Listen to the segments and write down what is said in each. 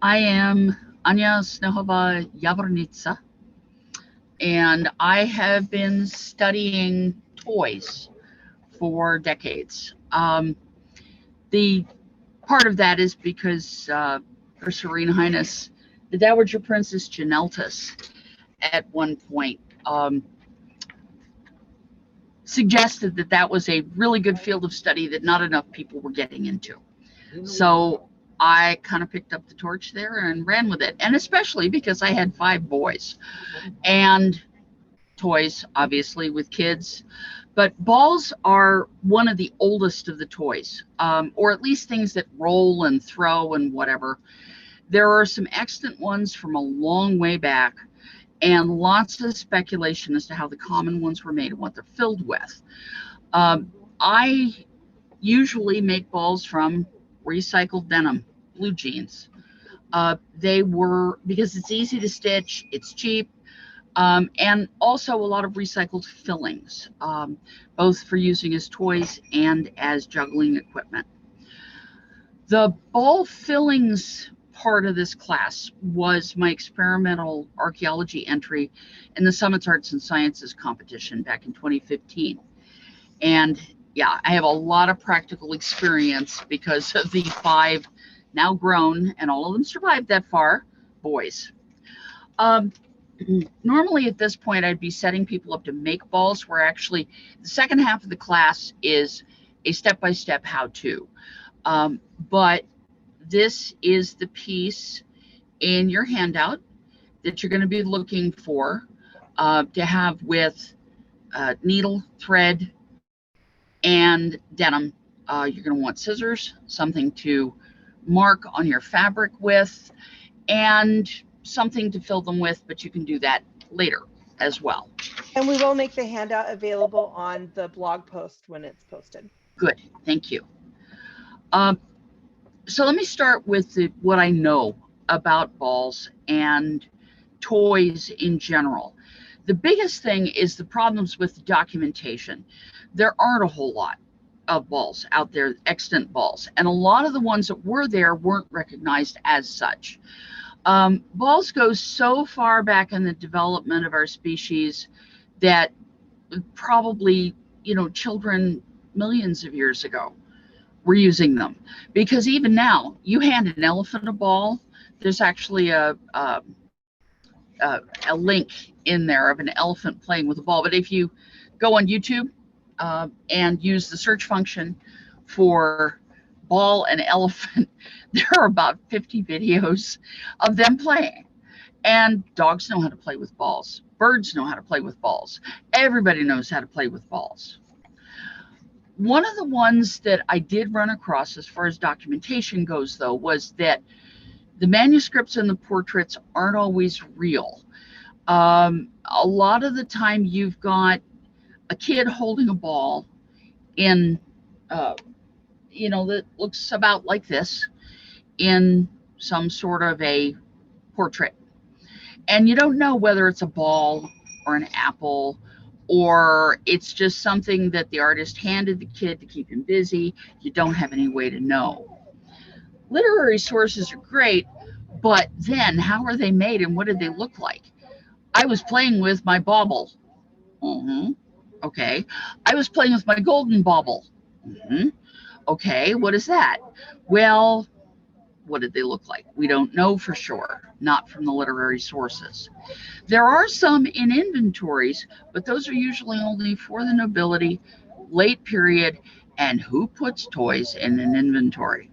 I am Anja Snihova Javornica, and I have been studying toys for decades. The part of that is because Her Serene Highness, the Dowager Princess Janeltis, at one point suggested that that was a really good field of study that not enough people were getting into. So I kind of picked up the torch there and ran with it, and especially because I had 5 boys and toys, obviously, with kids. But balls are one of the oldest of the toys, or at least things that roll and throw and whatever. There are some extant ones from a long way back, and lots of speculation as to how the common ones were made and what they're filled with. I usually make balls from recycled denim, blue jeans. They were, because it's easy to stitch, it's cheap, and also a lot of recycled fillings, both for using as toys and as juggling equipment. The ball fillings part of this class was my experimental archaeology entry in the Summits Arts and Sciences competition back in 2015. And yeah, I have a lot of practical experience because of the 5 now grown, and all of them survived that far, boys. Um, Normally at this point, I'd be setting people up to make balls, where actually the second half of the class is a step-by-step how-to. But this is the piece in your handout that you're going to be looking for to have with needle, thread, and denim. You're going to want scissors, something to mark on your fabric with, and something to fill them with, but you can do that later as well. And we will make the handout available on the blog post when it's posted. Good, thank you. Um, so let me start with what I know about balls and toys in general. The biggest thing is the problems with documentation. There aren't a whole lot of balls out there, extant balls, and a lot of the ones that were there weren't recognized as such. Balls go so far back in the development of our species that probably, children millions of years ago were using them. Because even now, you hand an elephant a ball, there's actually a link in there of an elephant playing with a ball. But if you go on YouTube and use the search function for ball and elephant, there are about 50 videos of them playing. And dogs know how to play with balls. Birds know how to play with balls. Everybody knows how to play with balls. One of the ones that I did run across as far as documentation goes, though, was that the manuscripts and the portraits aren't always real. A lot of the time you've got a kid holding a ball in, that looks about like this in some sort of a portrait. And you don't know whether it's a ball or an apple, or it's just something that the artist handed the kid to keep him busy. You don't have any way to know. Literary sources are great, but then how are they made and what did they look like? I was playing with my bauble. Mm-hmm. Okay. I was playing with my golden bauble. Mm-hmm. Okay. What is that? Well, what did they look like? We don't know for sure, not from the literary sources. There are some in inventories, but those are usually only for the nobility, late period, and who puts toys in an inventory?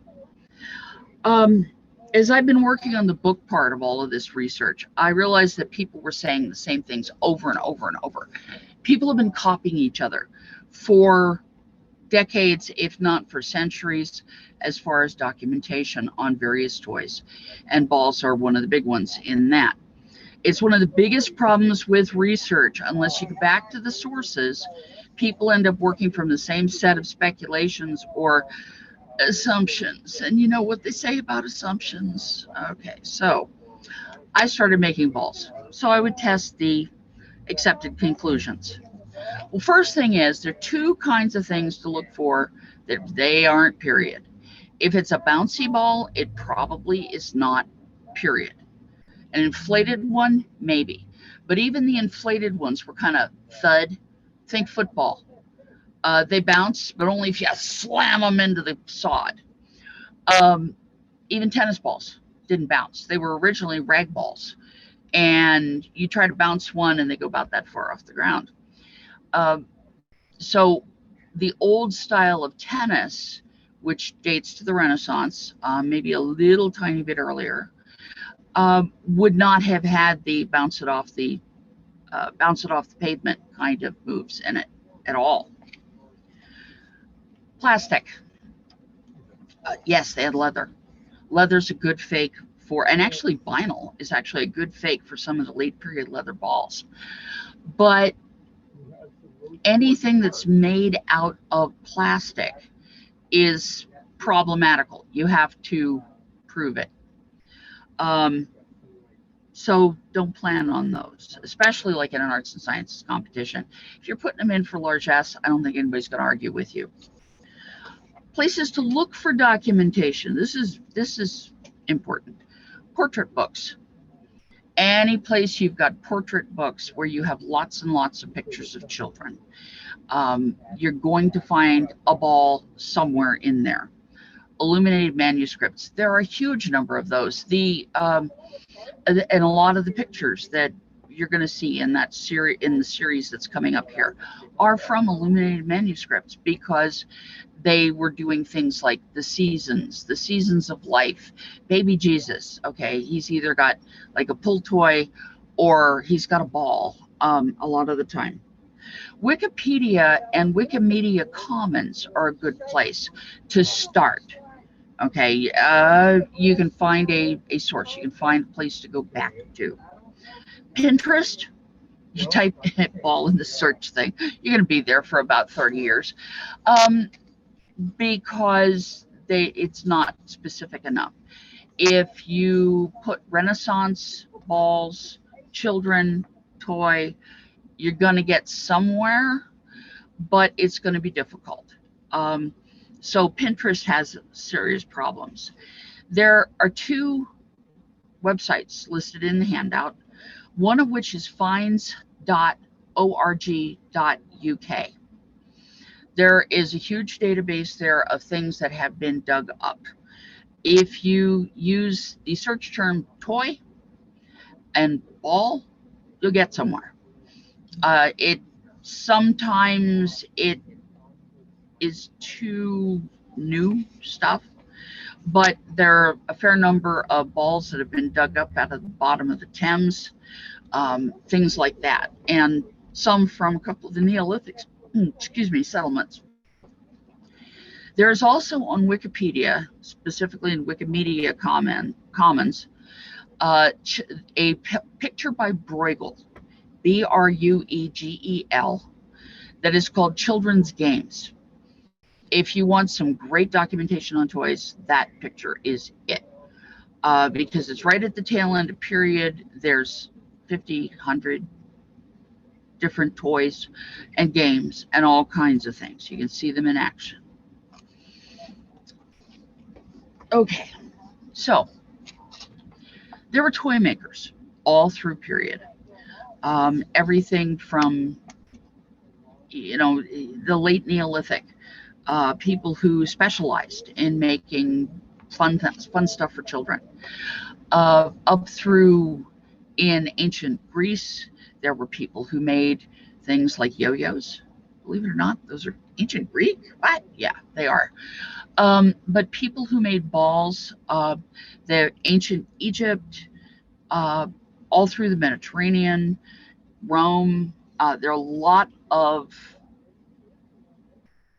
Um, as I've been working on the book part of all of this research, I realized that people were saying the same things over and over and over. People have been copying each other for decades, if not for centuries, as far as documentation on various toys. And balls are one of the big ones in that. It's one of the biggest problems with research. Unless you go back to the sources, people end up working from the same set of speculations or assumptions. And you know what they say about assumptions. Okay, so I started making balls. So I would test the accepted conclusions. Well, first thing is there are 2 kinds of things to look for that they aren't, period. If it's a bouncy ball, it probably is not period. An inflated one, maybe. But even the inflated ones were kind of thud. Think football. They bounce, but only if you slam them into the sod. Even tennis balls didn't bounce. They were originally rag balls. And you try to bounce one and they go about that far off the ground. So the old style of tennis, which dates to the Renaissance, maybe a little tiny bit earlier, would not have had the bounce it off the pavement kind of moves in it at all. Plastic. Yes, they had leather. Leather's a good fake for, and actually vinyl is actually a good fake for some of the late period leather balls. But anything that's made out of plastic is problematical. You have to prove it. So don't plan on those, especially like in an arts and sciences competition. If you're putting them in for largesse, I don't think anybody's going to argue with you. Places to look for documentation. This is important. Portrait books. Any place you've got portrait books where you have lots and lots of pictures of children, you're going to find a ball somewhere in there. Illuminated manuscripts. There are a huge number of those. And a lot of the pictures that you're going to see in that series, in the series that's coming up here, are from illuminated manuscripts because they were doing things like the seasons of life. Baby Jesus, okay, he's either got like a pull toy or he's got a ball a lot of the time. Wikipedia and Wikimedia Commons are a good place to start. Okay, you can find a source. You can find a place to go back to. Pinterest, you type ball in the search thing, you're going to be there for about 30 years because it's not specific enough. If you put Renaissance balls, children, toy, you're going to get somewhere, but it's going to be difficult. So Pinterest has serious problems. There are two websites listed in the handout, one of which is finds.org.uk. There is a huge database there of things that have been dug up. If you use the search term toy and ball, you'll get somewhere. Sometimes it is too new stuff, but there are a fair number of balls that have been dug up out of the bottom of the Thames, things like that, and some from a couple of the Neolithic, settlements. There is also on Wikipedia, specifically in Wikimedia Commons, a picture by Bruegel, Bruegel, that is called Children's Games. If you want some great documentation on toys, that picture is it. Because it's right at the tail end of period. There's 50, 100 different toys and games and all kinds of things. You can see them in action. Okay, so there were toy makers all through period. Everything from, the late Neolithic, people who specialized in making fun stuff for children. Up through in ancient Greece, there were people who made things like yo-yos. Believe it or not, those are ancient Greek. What? Yeah, they are. But people who made balls, the ancient Egypt, all through the Mediterranean, Rome, there are a lot of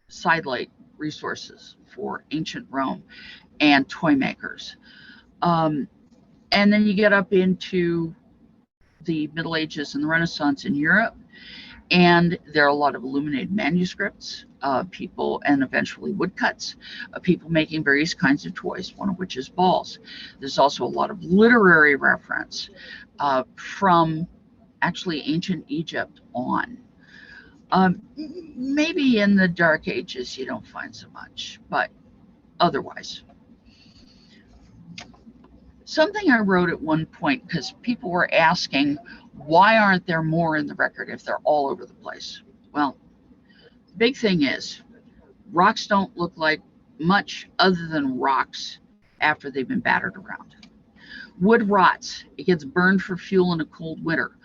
sidelight resources for ancient Rome and toy makers. And then you get up into the Middle Ages and the Renaissance in Europe, and there are a lot of illuminated manuscripts, people, and eventually woodcuts of people making various kinds of toys, one of which is balls. There's also a lot of literary reference from actually ancient Egypt on. Maybe in the Dark Ages you don't find so much, but otherwise. Something I wrote at one point, because people were asking, why aren't there more in the record if they're all over the place? Well, the big thing is rocks don't look like much other than rocks after they've been battered around. Wood rots, it gets burned for fuel in a cold winter.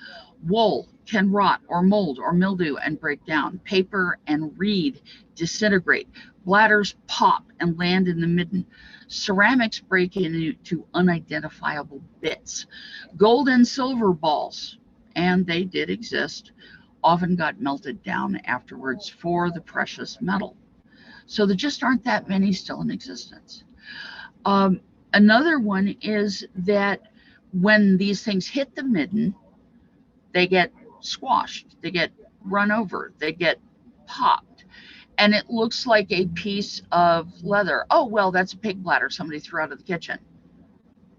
Wool can rot or mold or mildew and break down. Paper and reed disintegrate. Bladders pop and land in the midden. Ceramics break into unidentifiable bits. Gold and silver balls, and they did exist, often got melted down afterwards for the precious metal. So there just aren't that many still in existence. Another one is that when these things hit the midden, they get squashed, they get run over, they get popped, and it looks like a piece of leather. Oh, well, that's a pig bladder somebody threw out of the kitchen.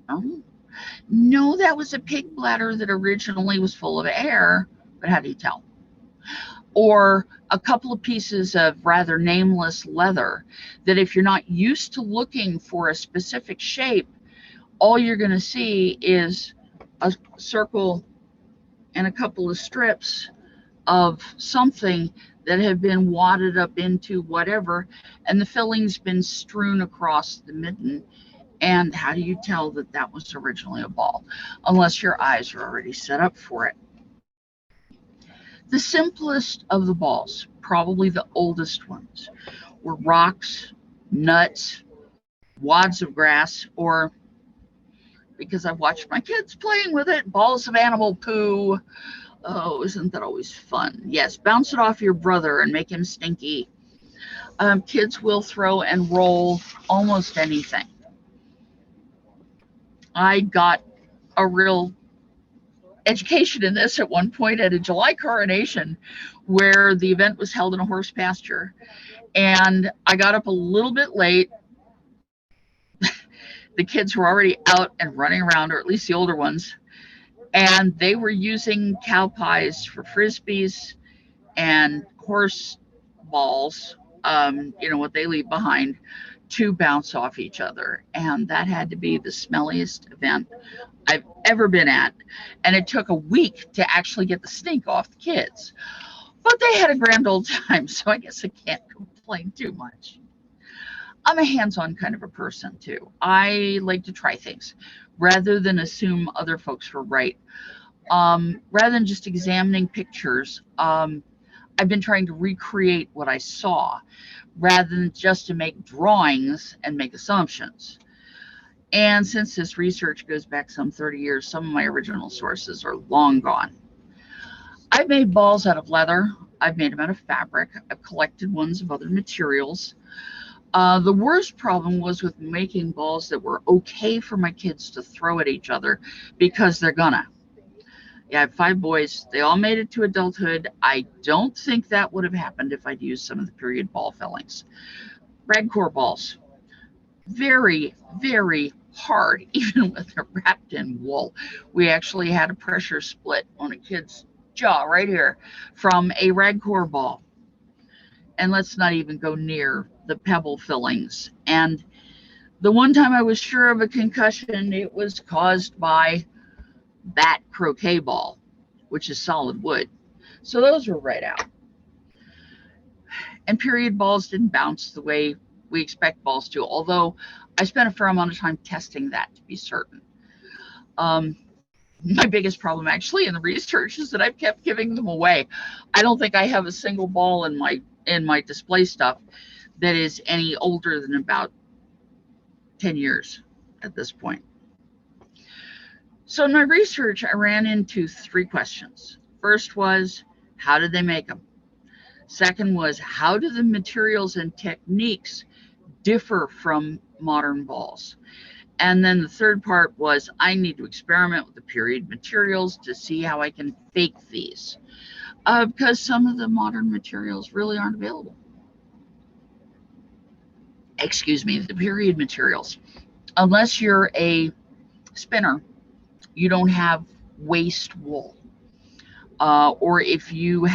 Oh, no, that was a pig bladder that originally was full of air, but how do you tell? Or a couple of pieces of rather nameless leather that if you're not used to looking for a specific shape, all you're going to see is a circle and a couple of strips of something that have been wadded up into whatever, and the filling's been strewn across the midden. And how do you tell that that was originally a ball? Unless your eyes are already set up for it. The simplest of the balls, probably the oldest ones, were rocks, nuts, wads of grass, or, because I've watched my kids playing with it, balls of animal poo. Oh, isn't that always fun? Yes, bounce it off your brother and make him stinky. Kids will throw and roll almost anything. I got a real education in this at one point at a July coronation where the event was held in a horse pasture. And I got up a little bit late. The kids were already out and running around, or at least the older ones. And they were using cow pies for frisbees and horse balls, what they leave behind, to bounce off each other. And that had to be the smelliest event I've ever been at. And it took a week to actually get the stink off the kids. But they had a grand old time, so I guess I can't complain too much. I'm a hands-on kind of a person too. I like to try things rather than assume other folks were right. Rather than just examining pictures, I've been trying to recreate what I saw rather than just to make drawings and make assumptions. And since this research goes back some 30 years, some of my original sources are long gone. I've made balls out of leather. I've made them out of fabric. I've collected ones of other materials. The worst problem was with making balls that were okay for my kids to throw at each other, because they're gonna. Yeah, I have 5 boys. They all made it to adulthood. I don't think that would have happened if I'd used some of the period ball fillings. Ragcore balls, very, very hard, even when they're wrapped in wool. We actually had a pressure split on a kid's jaw right here from a ragcore ball. And let's not even go near the pebble fillings. And the one time I was sure of a concussion, it was caused by that croquet ball, which is solid wood. So those were right out. And period balls didn't bounce the way we expect balls to, although I spent a fair amount of time testing that to be certain. My biggest problem actually in the research is that I've kept giving them away. I don't think I have a single ball in my display stuff that is any older than about 10 years at this point. So in my research, I ran into 3 questions. First was, how did they make them? Second was, how do the materials and techniques differ from modern balls? And then the third part was, I need to experiment with the period materials to see how I can fake these, because some of the modern materials really aren't available. Excuse me, the period materials. Unless you're a spinner, you don't have waste wool. Or if you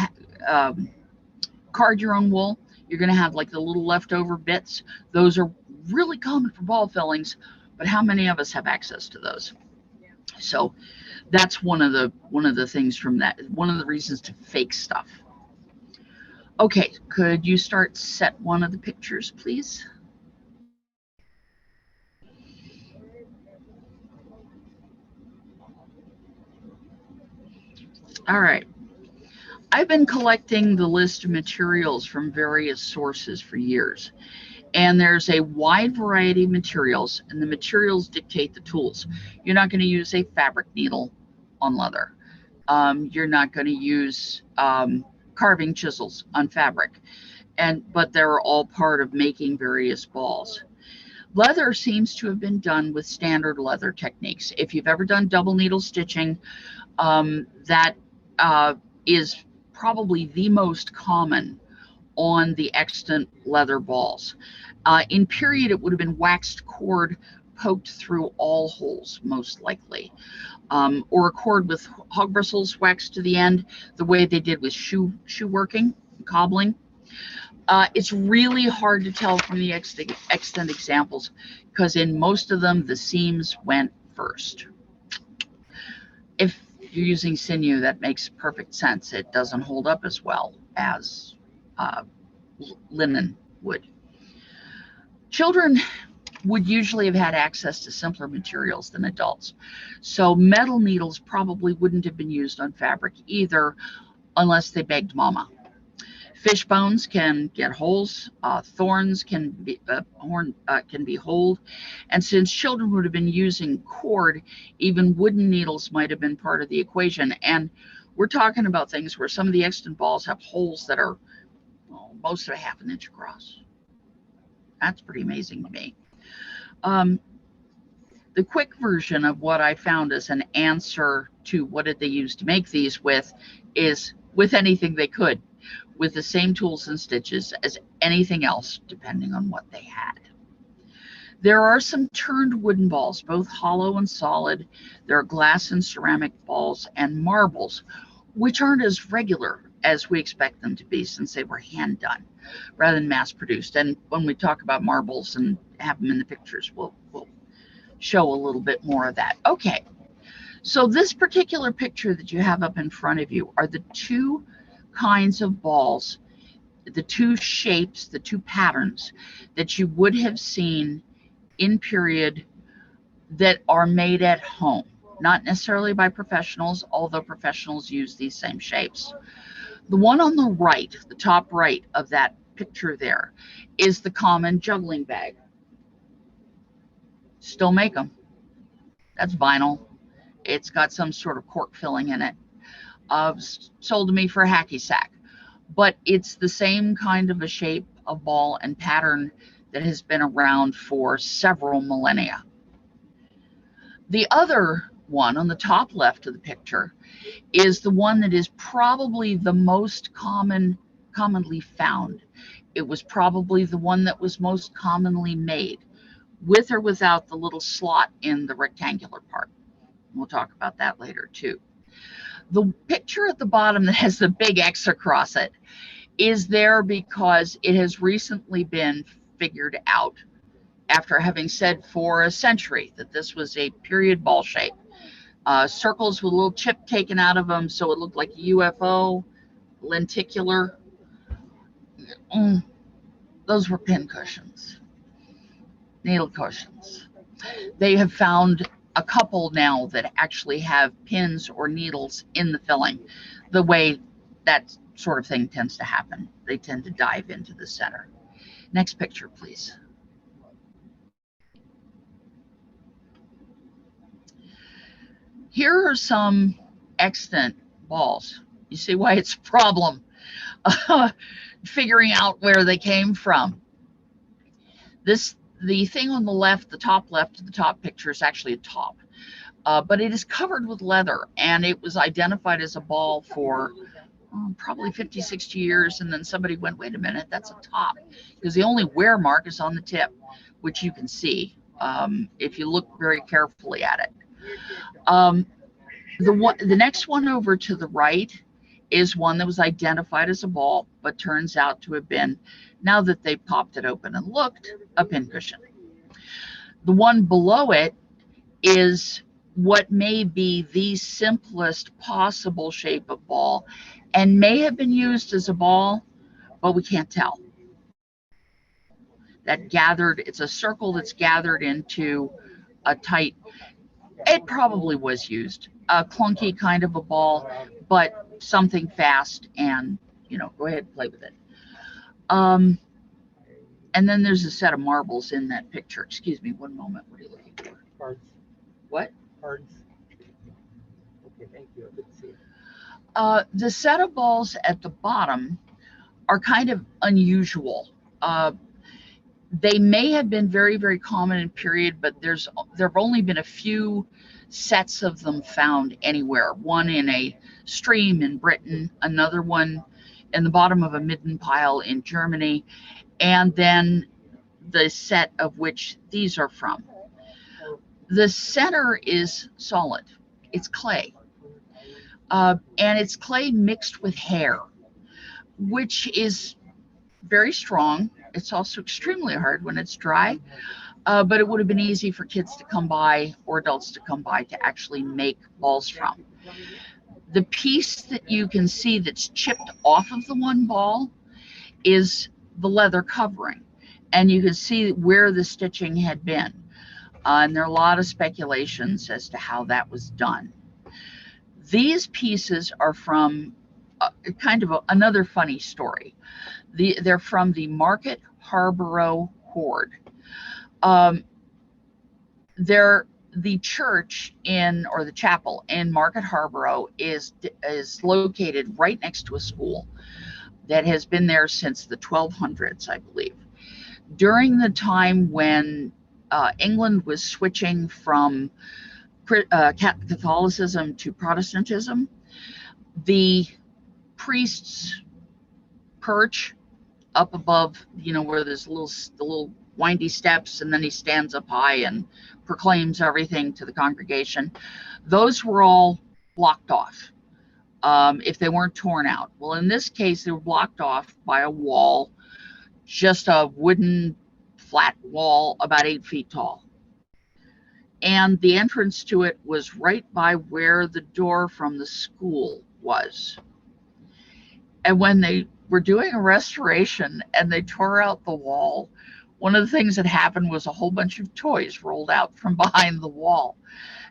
card your own wool, you're going to have like the little leftover bits. Those are really common for ball fillings, but how many of us have access to those? So that's one of the things from that, one of the reasons to fake stuff. Okay, could you start set one of the pictures, please? All right. I've been collecting the list of materials from various sources for years, and there's a wide variety of materials, and the materials dictate the tools. You're not going to use a fabric needle on leather. You're not going to use carving chisels on fabric, but they're all part of making various balls. Leather seems to have been done with standard leather techniques. If you've ever done double needle stitching, that is probably the most common on the extant leather balls. In period, it would have been waxed cord poked through all holes, most likely, or a cord with hog bristles waxed to the end, the way they did with shoe working, cobbling. It's really hard to tell from the extant examples because in most of them, the seams went first. If you're using sinew, that makes perfect sense. It doesn't hold up as well as linen would. Children would usually have had access to simpler materials than adults. So metal needles probably wouldn't have been used on fabric either unless they begged mama. Fish bones can get holes, thorns can be holed, and since children would have been using cord, even wooden needles might have been part of the equation. And we're talking about things where some of the extant balls have holes that are most of a half an inch across. That's pretty amazing to me. The quick version of what I found as an answer to what did they use to make these with is with anything they could, with the same tools and stitches as anything else, depending on what they had. There are some turned wooden balls, both hollow and solid. There are glass and ceramic balls and marbles, which aren't as regular as we expect them to be since they were hand done rather than mass produced. And when we talk about marbles and have them in the pictures, we'll show a little bit more of that. Okay, so this particular picture that you have up in front of you are the two kinds of balls, the two shapes, the two patterns that you would have seen in period that are made at home, not necessarily by professionals, although professionals use these same shapes. The one on the right, the top right of that picture there, is the common juggling bag. Still make them. That's vinyl. It's got some sort of cork filling in it. Sold to me for a hacky sack. But it's the same kind of a shape of ball and pattern that has been around for several millennia. The other one on the top left of the picture is the one that is probably the most commonly found. It was probably the one that was most commonly made, with or without the little slot in the rectangular part. We'll talk about that later too. The picture at the bottom that has the big X across it is there because it has recently been figured out, after having said for a century that this was a period ball shape. Circles with a little chip taken out of them so it looked like a UFO, lenticular. Those were pin cushions, needle cushions. They have found a couple now that actually have pins or needles in the filling, the way that sort of thing tends to happen. They tend to dive into the center. Next picture, please. Here are some extant balls. You see why it's a problem figuring out where they came from. The thing on the left, the top left of the top picture is actually a top, but it is covered with leather, and it was identified as a ball for probably 50, 60 years, and then somebody went, wait a minute, that's a top, because the only wear mark is on the tip, which you can see if you look very carefully at it. The next one over to the right is one that was identified as a ball, but turns out to have been, now that they popped it open and looked, a pincushion. The one below it is what may be the simplest possible shape of ball and may have been used as a ball, but we can't tell. That gathered, it's a circle that's gathered into a tight, it probably was used, a clunky kind of a ball, but something fast and, go ahead and play with it. And then there's a set of marbles in that picture. Excuse me, one moment. What are you looking for? Cards. What? Cards. Okay, thank you. I couldn't see it. The set of balls at the bottom are kind of unusual. They may have been very, very common in period, but there have only been a few sets of them found anywhere. One in a stream in Britain, another one in the bottom of a midden pile in Germany, and then the set of which these are from. The center is solid. It's clay. And it's clay mixed with hair, which is very strong. It's also extremely hard when it's dry, but it would have been easy for kids to come by or adults to come by to actually make balls from. The piece that you can see that's chipped off of the one ball is the leather covering, and you can see where the stitching had been. And there are a lot of speculations as to how that was done. These pieces are from kind of another funny story. They're from the Market Harborough hoard. The church or the chapel in Market Harborough is located right next to a school that has been there since the 1200s, I believe. During the time when England was switching from Catholicism to Protestantism, the priest's perch up above, where there's the little windy steps, and then he stands up high and proclaims everything to the congregation. Those were all blocked off if they weren't torn out. Well, in this case, they were blocked off by a wall, just a wooden flat wall about 8 feet tall. And the entrance to it was right by where the door from the school was. And when they were doing a restoration and they tore out the wall, one of the things that happened was a whole bunch of toys rolled out from behind the wall.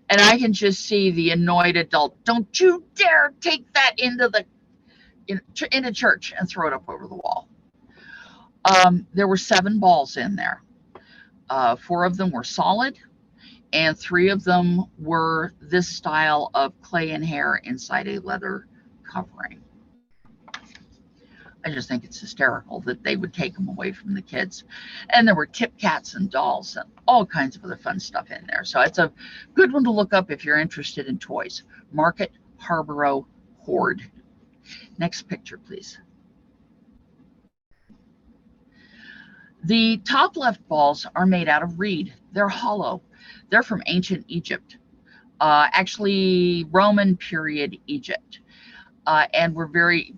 And I can just see the annoyed adult, don't you dare take that into church and throw it up over the wall. There were 7 balls in there. 4 of them were solid, and 3 of them were this style of clay and hair inside a leather covering. I just think it's hysterical that they would take them away from the kids. And there were tip cats and dolls and all kinds of other fun stuff in there. So it's a good one to look up if you're interested in toys. Market Harborough Hoard. Next picture, please. The top left balls are made out of reed. They're hollow. They're from ancient Egypt, actually Roman period Egypt. And were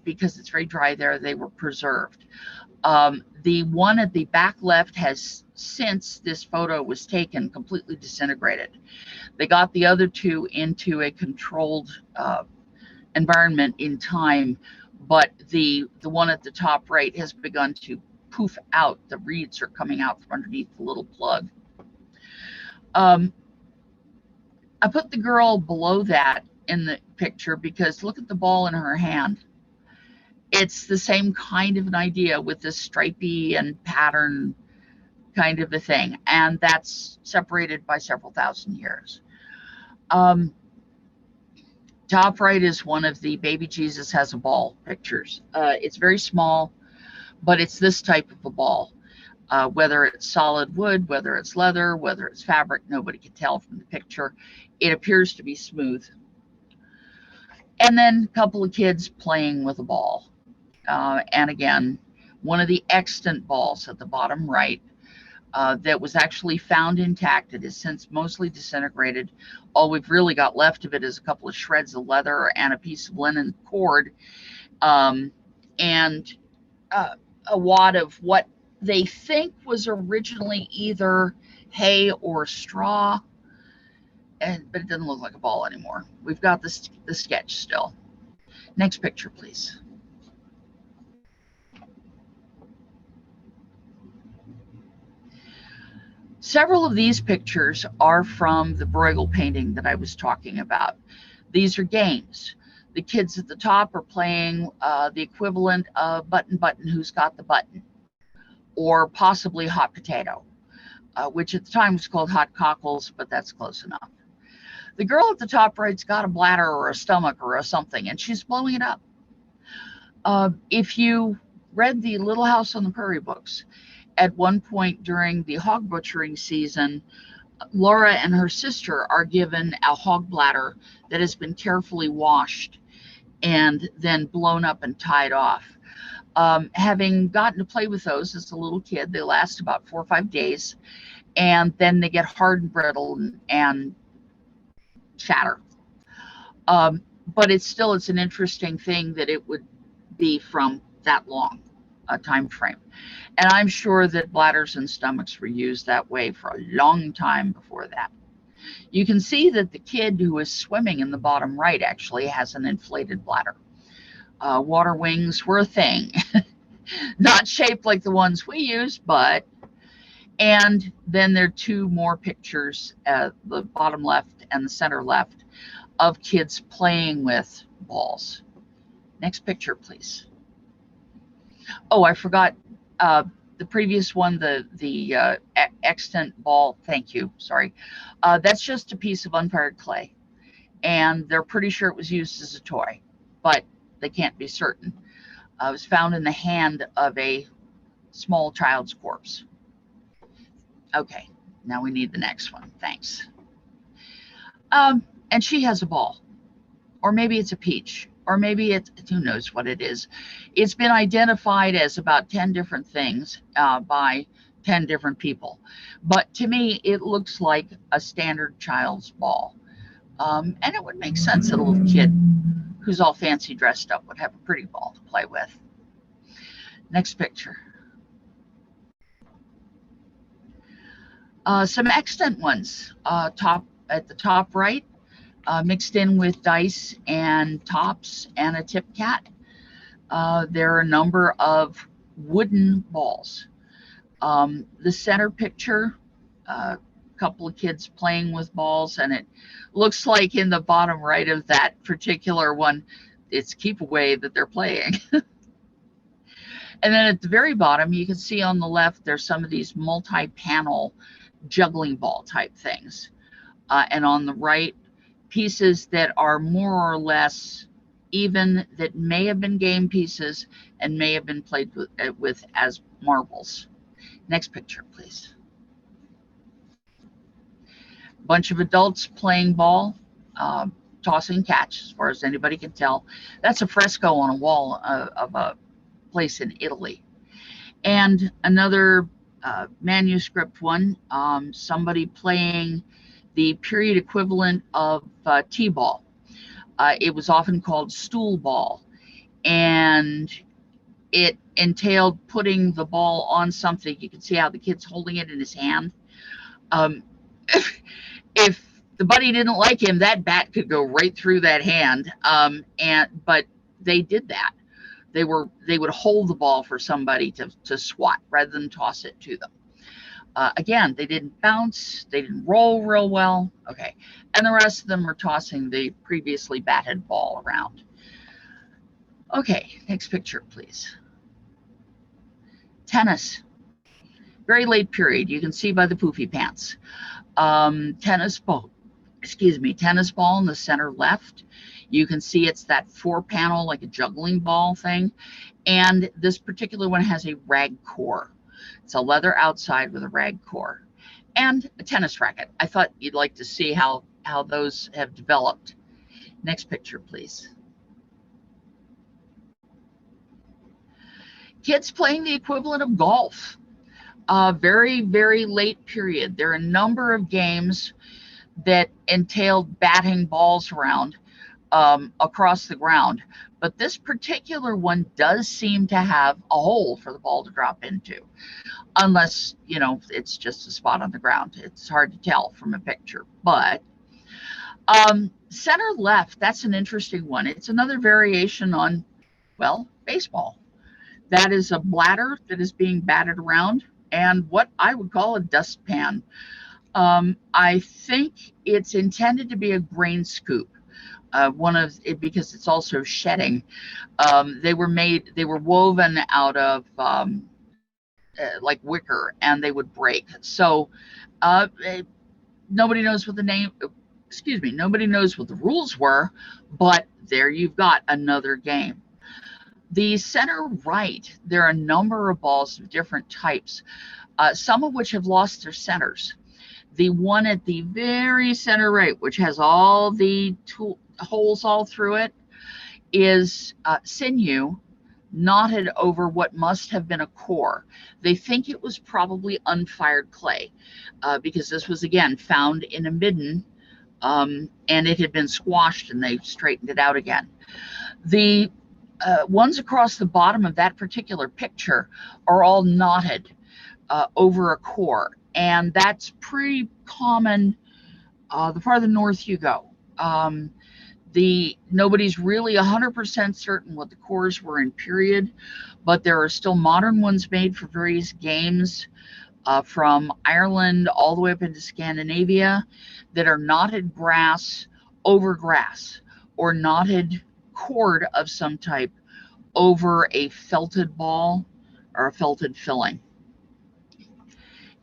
because it's very dry there, they were preserved. The one at the back left has, since this photo was taken, completely disintegrated. They got the other 2 into a controlled environment in time, but the one at the top right has begun to poof out. The reeds are coming out from underneath the little plug. I put the girl below that in the picture because look at the ball in her hand. It's the same kind of an idea with this stripy and pattern kind of a thing, and that's separated by several thousand years. Top right is one of the baby Jesus has a ball pictures. It's very small, but it's this type of a ball. Whether it's solid wood, whether it's leather, whether it's fabric, nobody can tell from the picture. It appears to be smooth. And then a couple of kids playing with a ball. And again, one of the extant balls at the bottom right that was actually found intact. It is since mostly disintegrated. All we've really got left of it is a couple of shreds of leather and a piece of linen cord, and a wad of what they think was originally either hay or straw, but it doesn't look like a ball anymore. We've got the sketch still. Next picture, please. Several of these pictures are from the Bruegel painting that I was talking about. These are games. The kids at the top are playing the equivalent of Button Button, Who's Got the Button, or possibly Hot Potato, which at the time was called Hot Cockles, but that's close enough. The girl at the top right's got a bladder or a stomach or a something, and she's blowing it up. If you read the Little House on the Prairie books, at one point during the hog butchering season, Laura and her sister are given a hog bladder that has been carefully washed and then blown up and tied off. Having gotten to play with those as a little kid, they last about 4 or 5 days, and then they get hard and brittle and shatter. But it's an interesting thing that it would be from that long a time frame. And I'm sure that bladders and stomachs were used that way for a long time before that. You can see that the kid who is swimming in the bottom right actually has an inflated bladder. Water wings were a thing. Not shaped like the ones we use, but. And then there are 2 more pictures at the bottom left and the center left of kids playing with balls. Next picture, please. Oh, I forgot the previous one, the extant ball. Thank you. Sorry. That's just a piece of unfired clay, and they're pretty sure it was used as a toy, but they can't be certain. It was found in the hand of a small child's corpse. Okay, now we need the next one. Thanks. And she has a ball, or maybe it's a peach, or maybe it's, who knows what it is. It's been identified as about 10 different things by 10 different people. But to me, it looks like a standard child's ball. And it would make sense that a little kid who's all fancy dressed up would have a pretty ball to play with. Next picture. Some extant ones, at the top right, mixed in with dice and tops and a tip cat. There are a number of wooden balls. The center picture, a couple of kids playing with balls, and it looks like in the bottom right of that particular one, it's keep away that they're playing. And then at the very bottom, you can see on the left, there's some of these multi-panel juggling ball type things. And on the right, pieces that are more or less even, that may have been game pieces and may have been played with as marbles. Next picture, please. Bunch of adults playing ball, tossing catch, as far as anybody can tell. That's a fresco on a wall of a place in Italy. And another manuscript one, somebody playing the period equivalent of t-ball. It was often called stool ball, and it entailed putting the ball on something. You can see how the kid's holding it in his hand. If the buddy didn't like him, that bat could go right through that hand. But they did that. They would hold the ball for somebody to swat rather than toss it to them. Again, they didn't bounce, they didn't roll real well. Okay, and the rest of them were tossing the previously batted ball around. Okay, next picture, please. Tennis, very late period. You can see by the poofy pants. Tennis ball in the center left. You can see it's that 4-panel, like a juggling ball thing. And this particular one has a rag core. It's a leather outside with a rag core and a tennis racket. I thought you'd like to see how those have developed. Next picture, please. Kids playing the equivalent of golf. Very, very late period. There are a number of games that entailed batting balls around. across the ground. But this particular one does seem to have a hole for the ball to drop into, unless, you know, it's just a spot on the ground. It's hard to tell from a picture. But center left, that's an interesting one. It's another variation on, well, baseball. That is a bladder that is being batted around, and what I would call a dustpan. I think it's intended to be a grain scoop. One of it, because it's also shedding. They were woven out of like wicker, and they would break. So nobody knows what the name. Excuse me. Nobody knows what the rules were, but there you've got another game. The center right, there are a number of balls of different types, some of which have lost their centers. The one at the very center right, which has all the holes all through it, is sinew knotted over what must have been a core. They think it was probably unfired clay, because this was, again, found in a midden, and it had been squashed, and they straightened it out again. The ones across the bottom of that particular picture are all knotted over a core, and that's pretty common the farther north you go. Nobody's really 100% certain what the cores were in period, but there are still modern ones made for various games from Ireland all the way up into Scandinavia that are knotted grass over grass, or knotted cord of some type over a felted ball or a felted filling.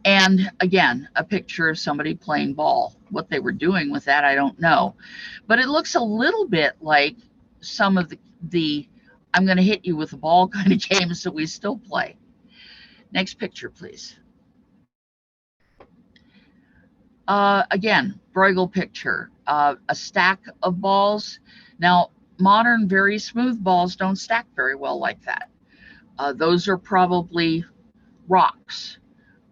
And again, a picture of somebody playing ball. What they were doing with that, I don't know. But it looks a little bit like some of the I'm going to hit you with a ball kind of games that we still play. Next picture, please. Again, Bruegel picture, a stack of balls. Now, modern, very smooth balls don't stack very well like that. Those are probably rocks,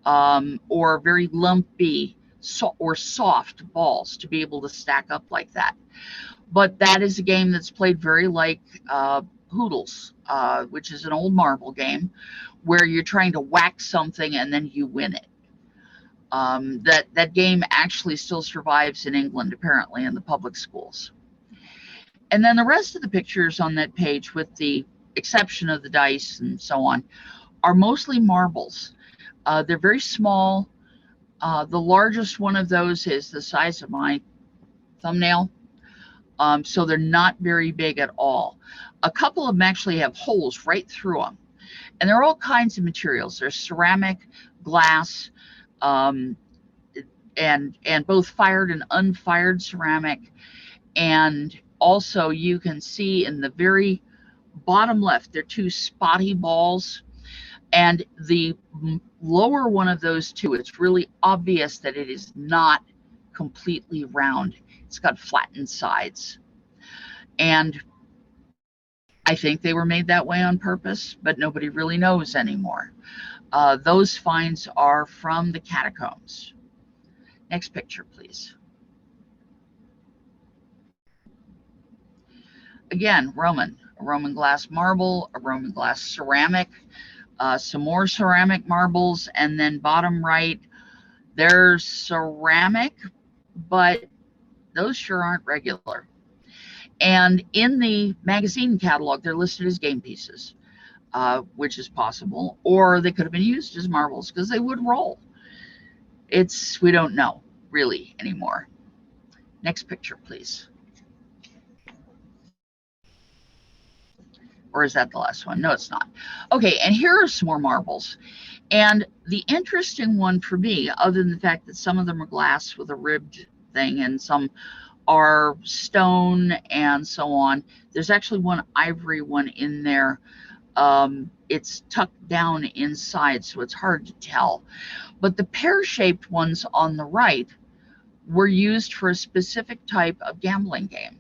or very lumpy or soft balls to be able to stack up like that. But that is a game that's played very like Hoodles, which is an old marble game where you're trying to whack something and then you win it. That game actually still survives in England, apparently, in the public schools. And then the rest of the pictures on that page, with the exception of the dice and so on, are mostly marbles. They're very small. The largest one of those is the size of my thumbnail. So they're not very big at all. A couple of them actually have holes right through them. And there are all kinds of materials. There's ceramic, glass, and both fired and unfired ceramic. And also you can see in the very bottom left, there are two spotty balls. And the lower one of those two, it's really obvious that it is not completely round. It's got flattened sides. And I think they were made that way on purpose, but nobody really knows anymore. Those finds are from the catacombs. Next picture, please. Again, a Roman glass marble, a Roman glass ceramic, some more ceramic marbles, and then bottom right, there's ceramic, but those sure aren't regular. And in the magazine catalog, they're listed as game pieces, which is possible, or they could have been used as marbles because they would roll. We don't know really anymore. Next picture, please. Or is that the last one? No, it's not. Okay, and here are some more marbles. And the interesting one for me, other than the fact that some of them are glass with a ribbed thing and some are stone and so on, there's actually one ivory one in there. It's tucked down inside, so it's hard to tell. But the pear-shaped ones on the right were used for a specific type of gambling game.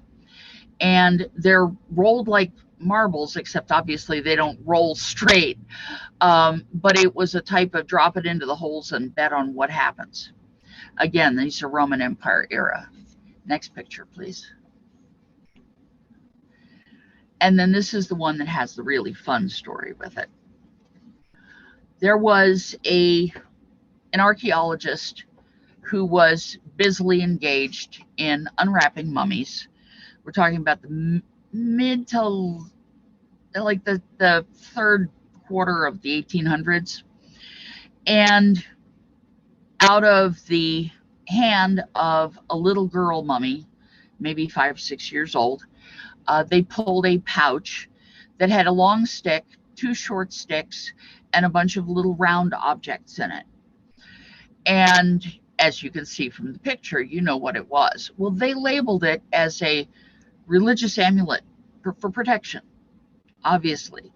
And they're rolled like marbles, except obviously they don't roll straight. But it was a type of drop it into the holes and bet on what happens. Again, these are Roman Empire era. Next picture, please. And then this is the one that has the really fun story with it. There was an archaeologist who was busily engaged in unwrapping mummies. We're talking about the mid to like the third quarter of the 1800s. And out of the hand of a little girl mummy, maybe 5 or 6 years old, they pulled a pouch that had a long stick, 2 short sticks, and a bunch of little round objects in it. And as you can see from the picture, you know what it was. Well, they labeled it as a religious amulet for protection, obviously,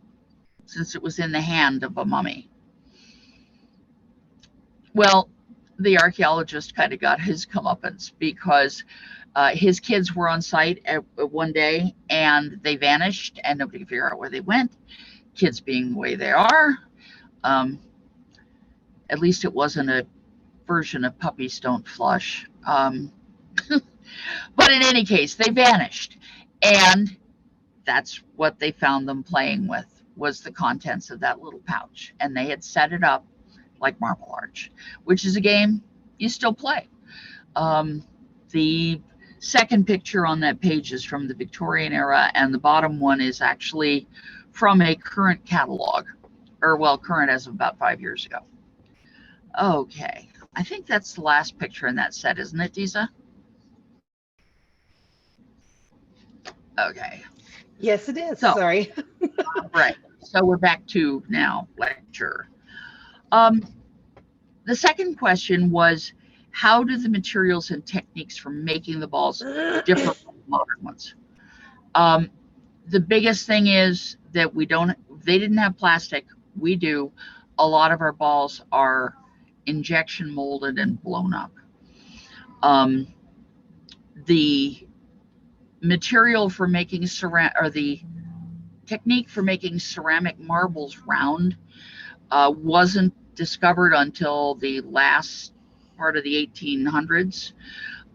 since it was in the hand of a mummy. Well, the archaeologist kind of got his comeuppance because his kids were on site at one day and they vanished and nobody could figure out where they went. Kids being the way they are. At least it wasn't a version of Puppies Don't Flush. But in any case, they vanished. And that's what they found them playing with, was the contents of that little pouch. And they had set it up like Marble Arch, which is a game you still play. The second picture on that page is from the Victorian era, and the bottom one is actually from a current catalog, or well, current as of about 5 years ago. Okay, I think that's the last picture in that set, isn't it, Disa? Okay. Yes, it is. So, sorry. Right. So we're back to now lecture. The second question was, how do the materials and techniques for making the balls differ from modern ones? The biggest thing is that they didn't have plastic. We do. A lot of our balls are injection molded and blown up. The material for making the technique for making ceramic marbles round wasn't discovered until the last part of the 1800s.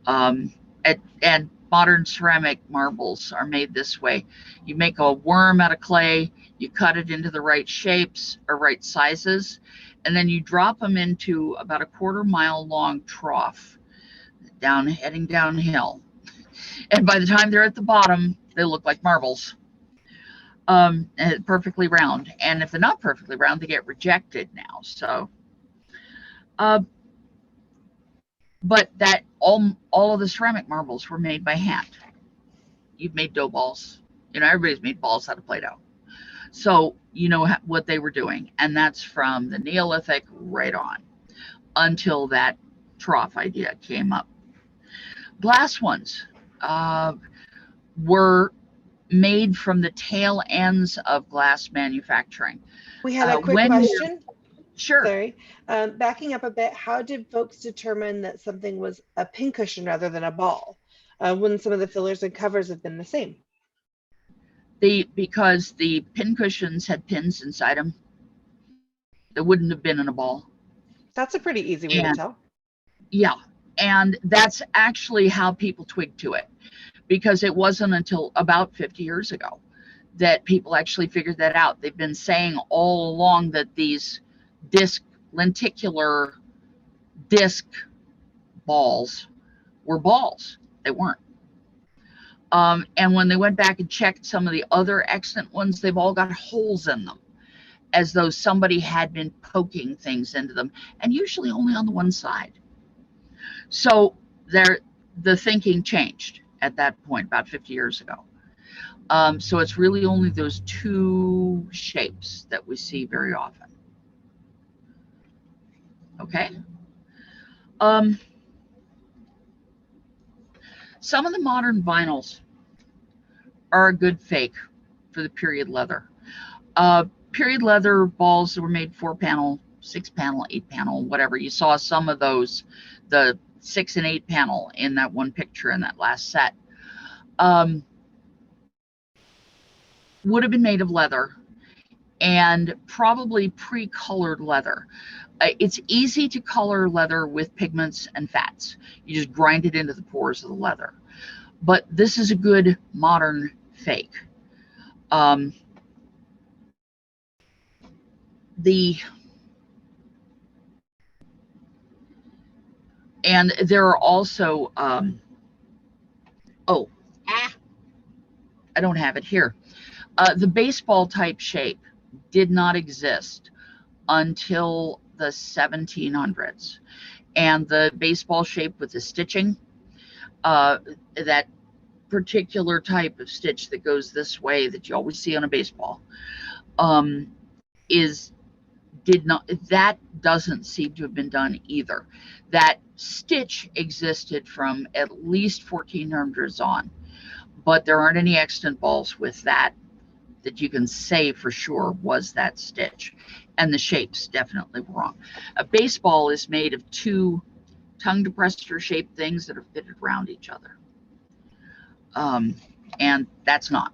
And modern ceramic marbles are made this way. You make a worm out of clay, you cut it into the right shapes or right sizes, and then you drop them into about a 1/4 mile long trough heading downhill. And by the time they're at the bottom, they look like marbles. Perfectly round. And if they're not perfectly round, they get rejected now. So, but that all of the ceramic marbles were made by hand. You've made dough balls. You know, everybody's made balls out of Play-Doh. So you know what they were doing. And that's from the Neolithic right on until that trough idea came up. Glass ones were made from the tail ends of glass manufacturing. We had a quick question. Sure. Sorry. Backing up a bit, how did folks determine that something was a pincushion rather than a ball when some of the fillers and covers have been the same? Because the pin cushions had pins inside them that wouldn't have been in a ball. That's a pretty easy way to tell. Yeah. And that's actually how people twigged to it, because it wasn't until about 50 years ago that people actually figured that out. They've been saying all along that these lenticular disc balls were balls. They weren't. And when they went back and checked some of the other extant ones, they've all got holes in them, as though somebody had been poking things into them, and usually only on the one side. So the thinking changed at that point about 50 years ago. So it's really only those 2 shapes that we see very often. Okay. Some of the modern vinyls are a good fake for the period leather. Period leather balls that were made 4-panel, 6-panel, 8-panel, whatever. You saw some of those, the 6 and 8 panel in that one picture in that last set. Would have been made of leather, and probably pre-colored leather. It's easy to color leather with pigments and fats. You just grind it into the pores of the leather. But this is a good modern fake. Um, and there are also, oh, I don't have it here. The baseball type shape did not exist until the 1700s. And the baseball shape with the stitching, that particular type of stitch that goes this way that you always see on a baseball, that doesn't seem to have been done either. That stitch existed from at least 1400s on, but there aren't any extant balls with that you can say for sure was that stitch. And the shapes definitely were wrong. A baseball is made of two tongue depressor shaped things that are fitted around each other. And that's not.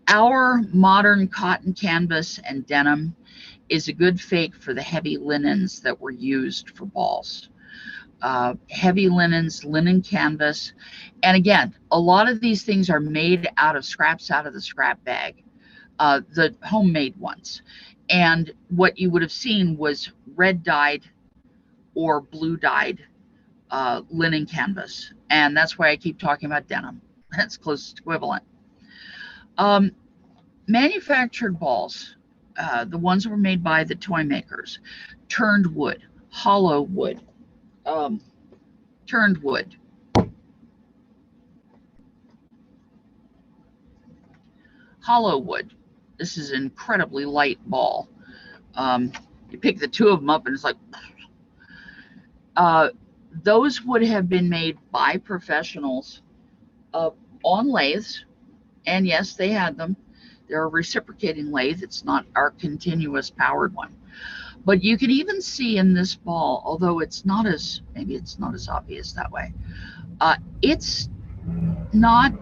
Our modern cotton canvas and denim is a good fake for the heavy linens that were used for balls. Heavy linens, linen canvas. And again, a lot of these things are made out of scraps out of the scrap bag, the homemade ones. And what you would have seen was red dyed or blue dyed linen canvas. And that's why I keep talking about denim. That's closest equivalent. Manufactured balls, the ones that were made by the toy makers, turned wood, hollow wood, turned wood. Hollow wood. This is an incredibly light ball. You pick the two of them up and it's like, those would have been made by professionals on lathes. And yes, they had them. They're a reciprocating lathe. It's not our continuous powered one. But you can even see in this ball, although maybe it's not as obvious that way, it's not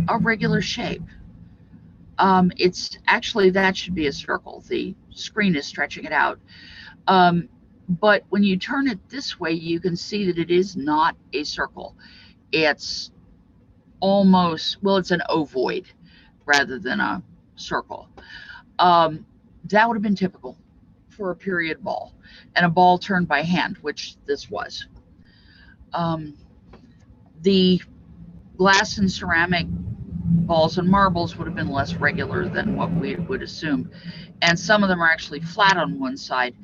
a regular shape. It's actually, that should be a circle. The screen is stretching it out. But when you turn it this way, you can see that it is not a circle. It's almost, well, it's an ovoid rather than a circle. That would have been typical for a period ball, and a ball turned by hand, which this was. The glass and ceramic balls and marbles would have been less regular than what we would assume, and some of them are actually flat on one side.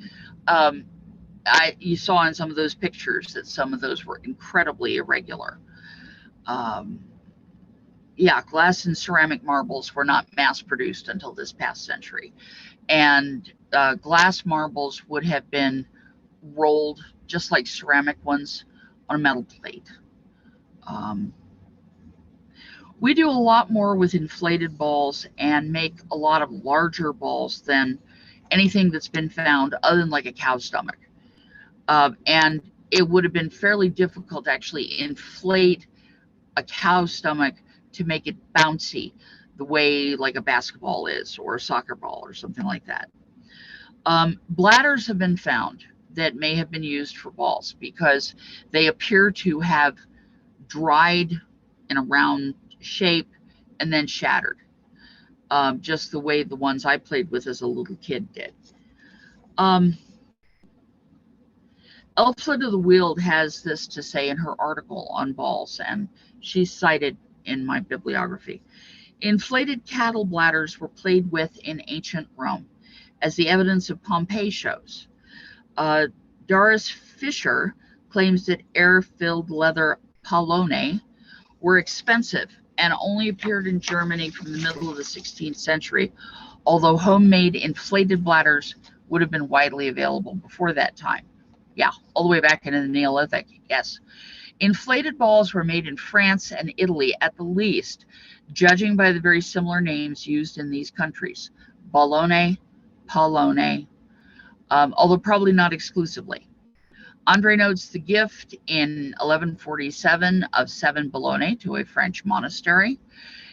You saw in some of those pictures that some of those were incredibly irregular. Yeah, glass and ceramic marbles were not mass produced until this past century. And glass marbles would have been rolled just like ceramic ones on a metal plate. We do a lot more with inflated balls and make a lot of larger balls than anything that's been found other than like a cow stomach. And it would have been fairly difficult to actually inflate a cow stomach to make it bouncy the way like a basketball is or a soccer ball or something like that. Bladders have been found that may have been used for balls because they appear to have dried in a round shape and then shattered, just the way the ones I played with as a little kid did. Elfled of the Weald has this to say in her article on balls, and she's cited in my bibliography. Inflated cattle bladders were played with in ancient Rome, as the evidence of Pompeii shows. Doris Fisher claims that air-filled leather pallone were expensive and only appeared in Germany from the middle of the 16th century, although homemade inflated bladders would have been widely available before that time. Yeah, all the way back into the Neolithic, yes. Inflated balls were made in France and Italy at the least, judging by the very similar names used in these countries. Ballone, pallone, although probably not exclusively. Andre notes the gift in 1147 of 7 ballone to a French monastery.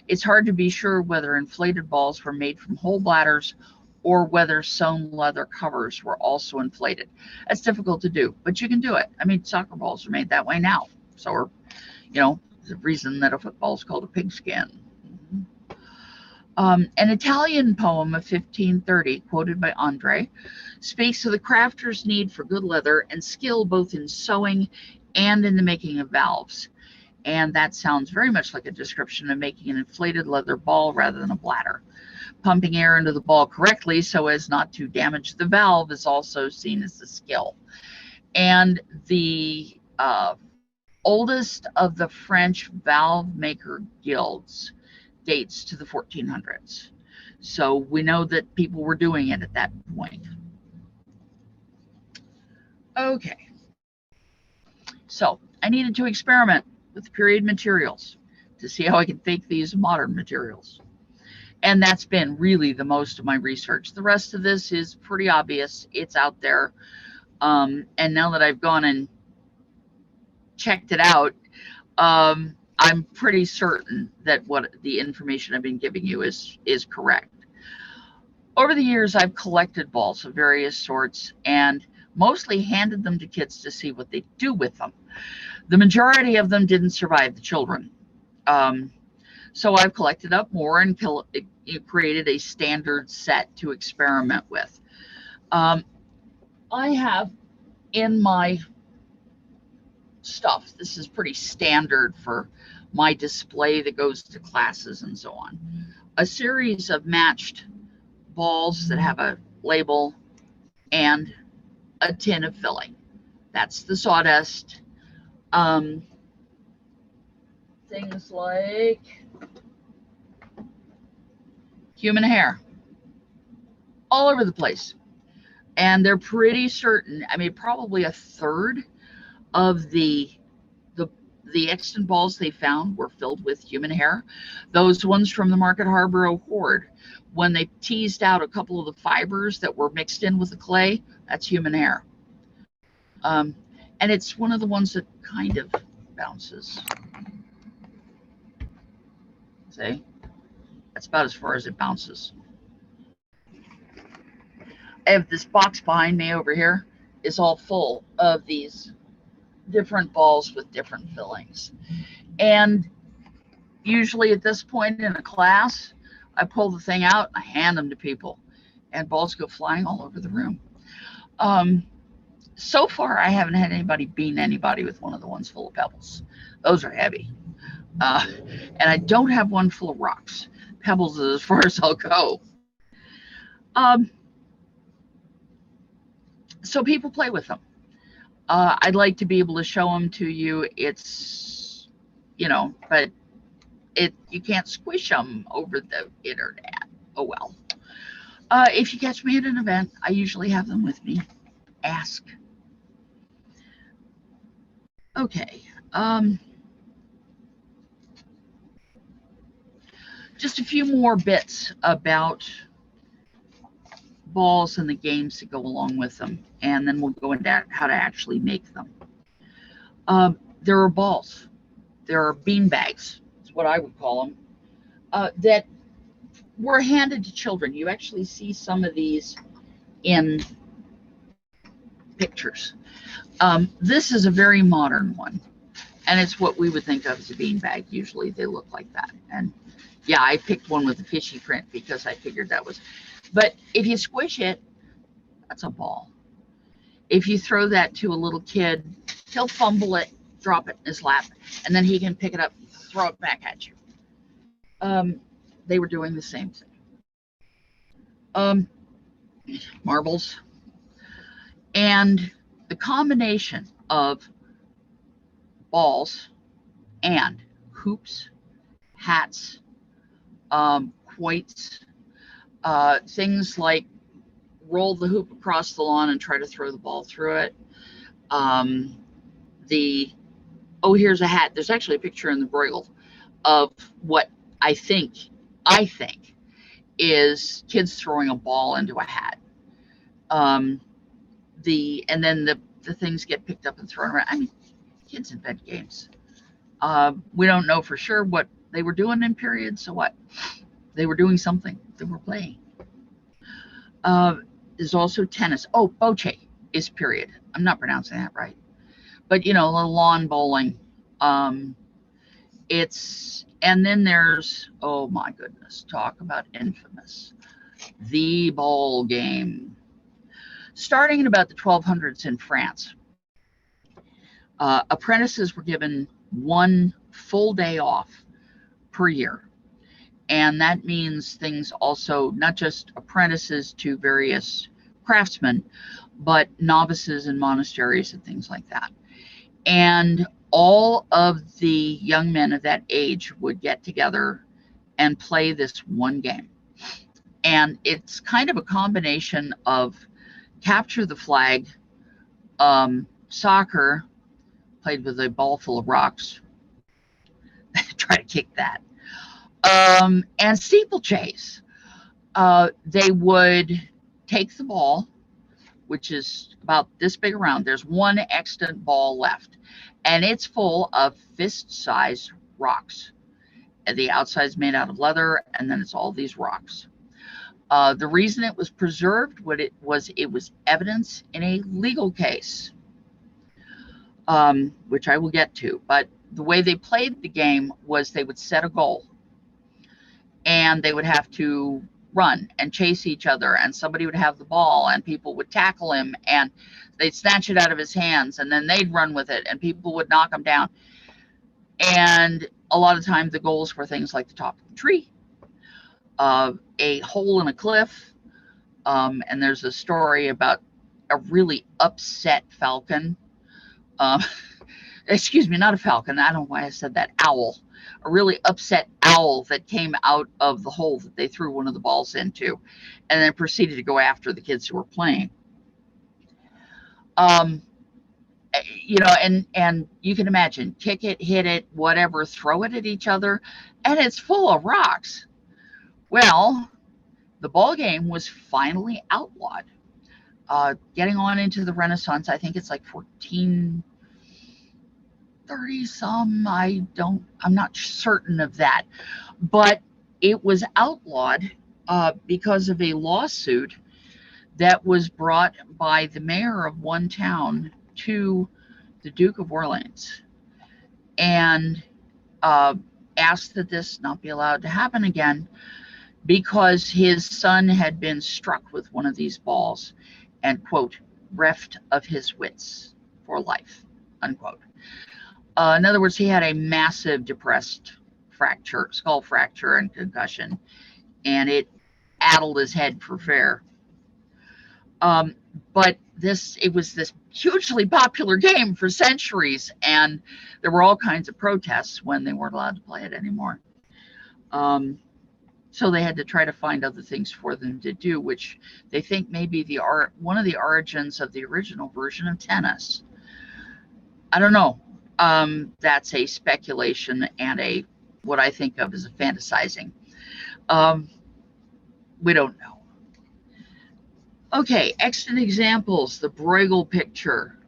It's hard to be sure whether inflated balls were made from whole bladders or whether sewn leather covers were also inflated. That's difficult to do, but you can do it. I mean, soccer balls are made that way now. So are, There's a reason that a football is called a pigskin. An Italian poem of 1530, quoted by Andre, speaks of the crafter's need for good leather and skill both in sewing and in the making of valves. And that sounds very much like a description of making an inflated leather ball rather than a bladder. Pumping air into the ball correctly so as not to damage the valve is also seen as a skill. And the oldest of the French valve maker guilds dates to the 1400s. So we know that people were doing it at that point. Okay. So I needed to experiment with period materials to see how I could fake these modern materials. And that's been really the most of my research. The rest of this is pretty obvious. It's out there. And now that I've gone and checked it out, I'm pretty certain that what the information I've been giving you is correct. Over the years, I've collected balls of various sorts and mostly handed them to kids to see what they do with them. The majority of them didn't survive the children. So I've collected up more and created a standard set to experiment with. I have in my stuff, this is pretty standard for my display that goes to classes and so on, a series of matched balls that have a label and a tin of filling. That's the sawdust. Things like human hair all over the place. And they're pretty certain, I mean, probably a third of the extant balls they found were filled with human hair. Those ones from the Market Harbor Hoard, when they teased out a couple of the fibers that were mixed in with the clay, that's human hair. And it's one of the ones that kind of bounces. See? That's about as far as it bounces. I have this box behind me over here is all full of these different balls with different fillings. And usually at this point in a class, I pull the thing out and I hand them to people and balls go flying all over the room. So far, I haven't had anybody bean anybody with one of the ones full of pebbles. Those are heavy. And I don't have one full of rocks. Pebbles is as far as I'll go. So people play with them. I'd like to be able to show them to you. It's, but you can't squish them over the internet. Oh well. If you catch me at an event, I usually have them with me. Ask. Okay. Just a few more bits about balls and the games that go along with them, and then we'll go into how to actually make them. There are balls. There are bean bags, is what I would call them, that were handed to children. You actually see some of these in pictures. This is a very modern one, and it's what we would think of as a bean bag. Usually they look like that. And yeah, I picked one with a fishy print because I figured that was, but if you squish it, that's a ball. If you throw that to a little kid, he'll fumble it, drop it in his lap, and then he can pick it up and throw it back at you. They were doing the same thing. Marbles. And the combination of balls and hoops, hats, quoits, things like roll the hoop across the lawn and try to throw the ball through it. Here's a hat. There's actually a picture in the Bruegel of what I think is kids throwing a ball into a hat. And then the things get picked up and thrown around. I mean, kids invent games. We don't know for sure what they were doing in period, so what? They were doing something. They were playing. There's also tennis. Oh, bocce is period. I'm not pronouncing that right. But, lawn bowling. And then there's, oh my goodness, talk about infamous, the ball game. Starting in about the 1200s in France, apprentices were given one full day off per year. And that means things also, not just apprentices to various craftsmen, but novices in monasteries and things like that. And all of the young men of that age would get together and play this one game. And it's kind of a combination of capture the flag, soccer, played with a ball full of rocks, try to kick that, and steeplechase. They would take the ball, which is about this big around. There's one extant ball left, and it's full of fist-sized rocks. And the outside is made out of leather, and then it's all these rocks. The reason it was preserved, it was evidence in a legal case, which I will get to. But the way they played the game was they would set a goal, and they would have to run and chase each other, and somebody would have the ball, and people would tackle him, and they'd snatch it out of his hands, and then they'd run with it, and people would knock him down. And a lot of times the goals were things like the top of the tree, a hole in a cliff, and there's a story about a really upset falcon. Excuse me, not a falcon. I don't know why I said that. Owl. A really upset owl that came out of the hole that they threw one of the balls into, and then proceeded to go after the kids who were playing. You know, and you can imagine, kick it, hit it, whatever, throw it at each other, and it's full of rocks. Well, the ball game was finally outlawed. Getting on into the Renaissance, I think it's like 1430 some. I'm not certain of that, but it was outlawed because of a lawsuit that was brought by the mayor of one town to the Duke of Orleans, and asked that this not be allowed to happen again, because his son had been struck with one of these balls and, quote, reft of his wits for life, unquote. In other words, he had a massive depressed fracture, skull fracture and concussion, and it addled his head for fair. But it was this hugely popular game for centuries, and there were all kinds of protests when they weren't allowed to play it anymore. So they had to try to find other things for them to do, which they think may be one of the origins of the original version of tennis. I don't know. That's a speculation and what I think of as a fantasizing. We don't know. Okay, extant examples, the Bruegel picture.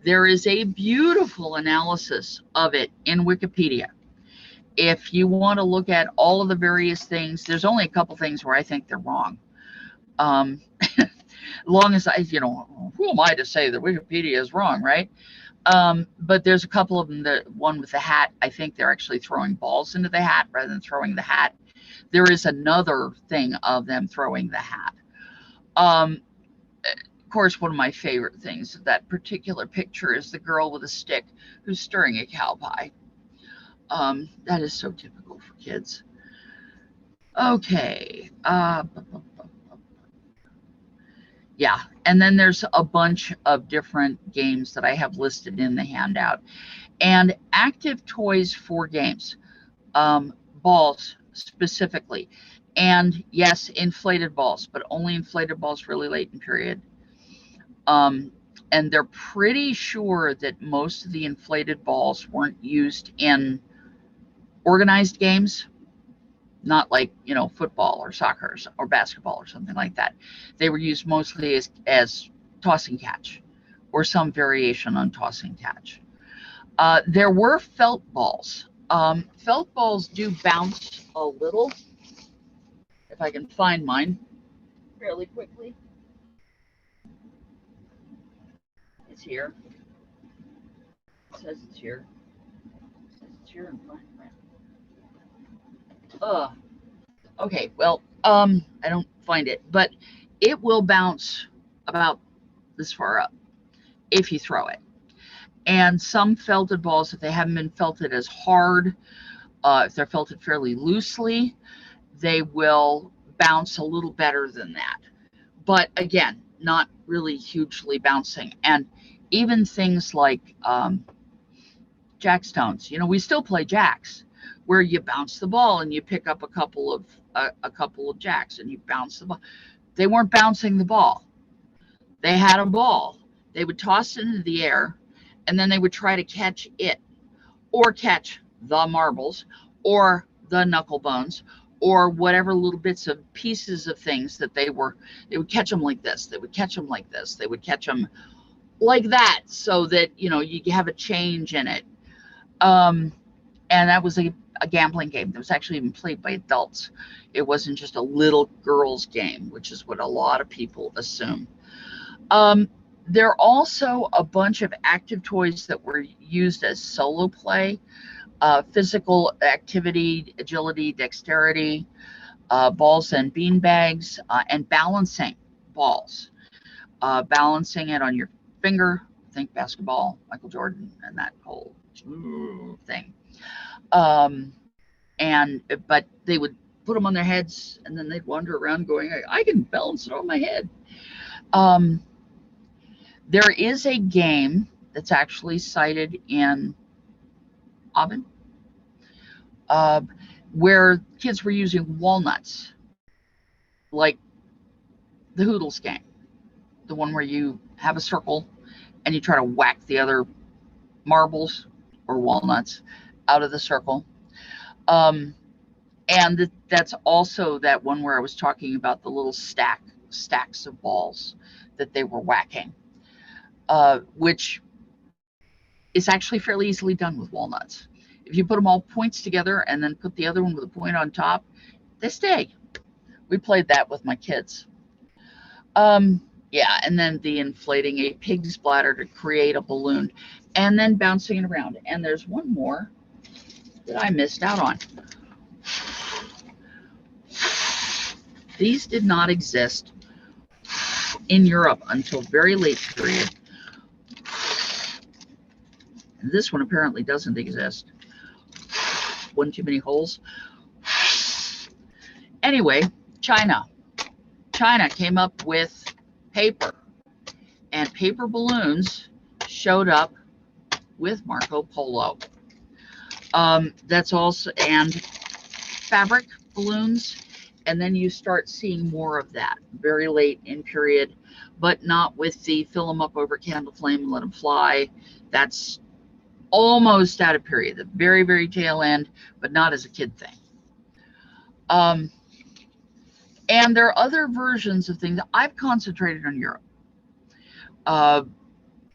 There is a beautiful analysis of it in Wikipedia. If you want to look at all of the various things, there's only a couple things where I think they're wrong. Long as who am I to say that Wikipedia is wrong, right? But there's a couple of them. The one with the hat, I think they're actually throwing balls into the hat rather than throwing the hat. There is another thing of them throwing the hat. Of course, one of my favorite things of that particular picture is the girl with a stick who's stirring a cow pie. That is so typical for kids. Okay. Yeah, and then there's a bunch of different games that I have listed in the handout. And active toys for games, balls specifically. And yes, inflated balls, but only inflated balls really late in period. And they're pretty sure that most of the inflated balls weren't used in organized games, not like, football or soccer or basketball or something like that. They were used mostly as toss and catch, or some variation on toss and catch. There were felt balls. Felt balls do bounce a little. If I can find mine fairly quickly. It's here. It says it's here. It says it's here and find that. Okay, well, I don't find it, but it will bounce about this far up if you throw it. And some felted balls, if they haven't been felted as hard, if they're felted fairly loosely, they will bounce a little better than that. But again, not really hugely bouncing. And even things like jackstones, you know, we still play jacks, where you bounce the ball and you pick up a couple of jacks and you bounce the ball. They weren't bouncing the ball. They had a ball. They would toss it into the air, and then they would try to catch it, or catch the marbles, or the knuckle bones, or whatever little bits of pieces of things that they would catch them like this. They would catch them like this. They would catch them like that, so that, you know, you have a change in it. And that was a gambling game that was actually even played by adults. It wasn't just a little girl's game, which is what a lot of people assume. There are also a bunch of active toys that were used as solo play, physical activity, agility, dexterity, balls and bean bags, and balancing balls. Balancing it on your finger, think basketball, Michael Jordan, and that whole thing. But they would put them on their heads, and then they'd wander around going, I can balance it on my head. There is a game that's actually cited in Ovid, where kids were using walnuts, like the Hoodles game, the one where you have a circle and you try to whack the other marbles or walnuts out of the circle. And that's also that one where I was talking about the little stacks of balls that they were whacking, which is actually fairly easily done with walnuts. If you put them all points together and then put the other one with a point on top, they stay. We played that with my kids. Yeah, and then the inflating a pig's bladder to create a balloon, and then bouncing it around. And there's one more that I missed out on. These did not exist in Europe until very late period. And this one apparently doesn't exist. One too many holes. Anyway, China came up with paper, and paper balloons showed up with Marco Polo. That's also, and fabric balloons, and then you start seeing more of that very late in period, but not with the fill them up over candle flame and let them fly. That's almost out of period, the very, very tail end, but not as a kid thing. And there are other versions of things. I've concentrated on Europe,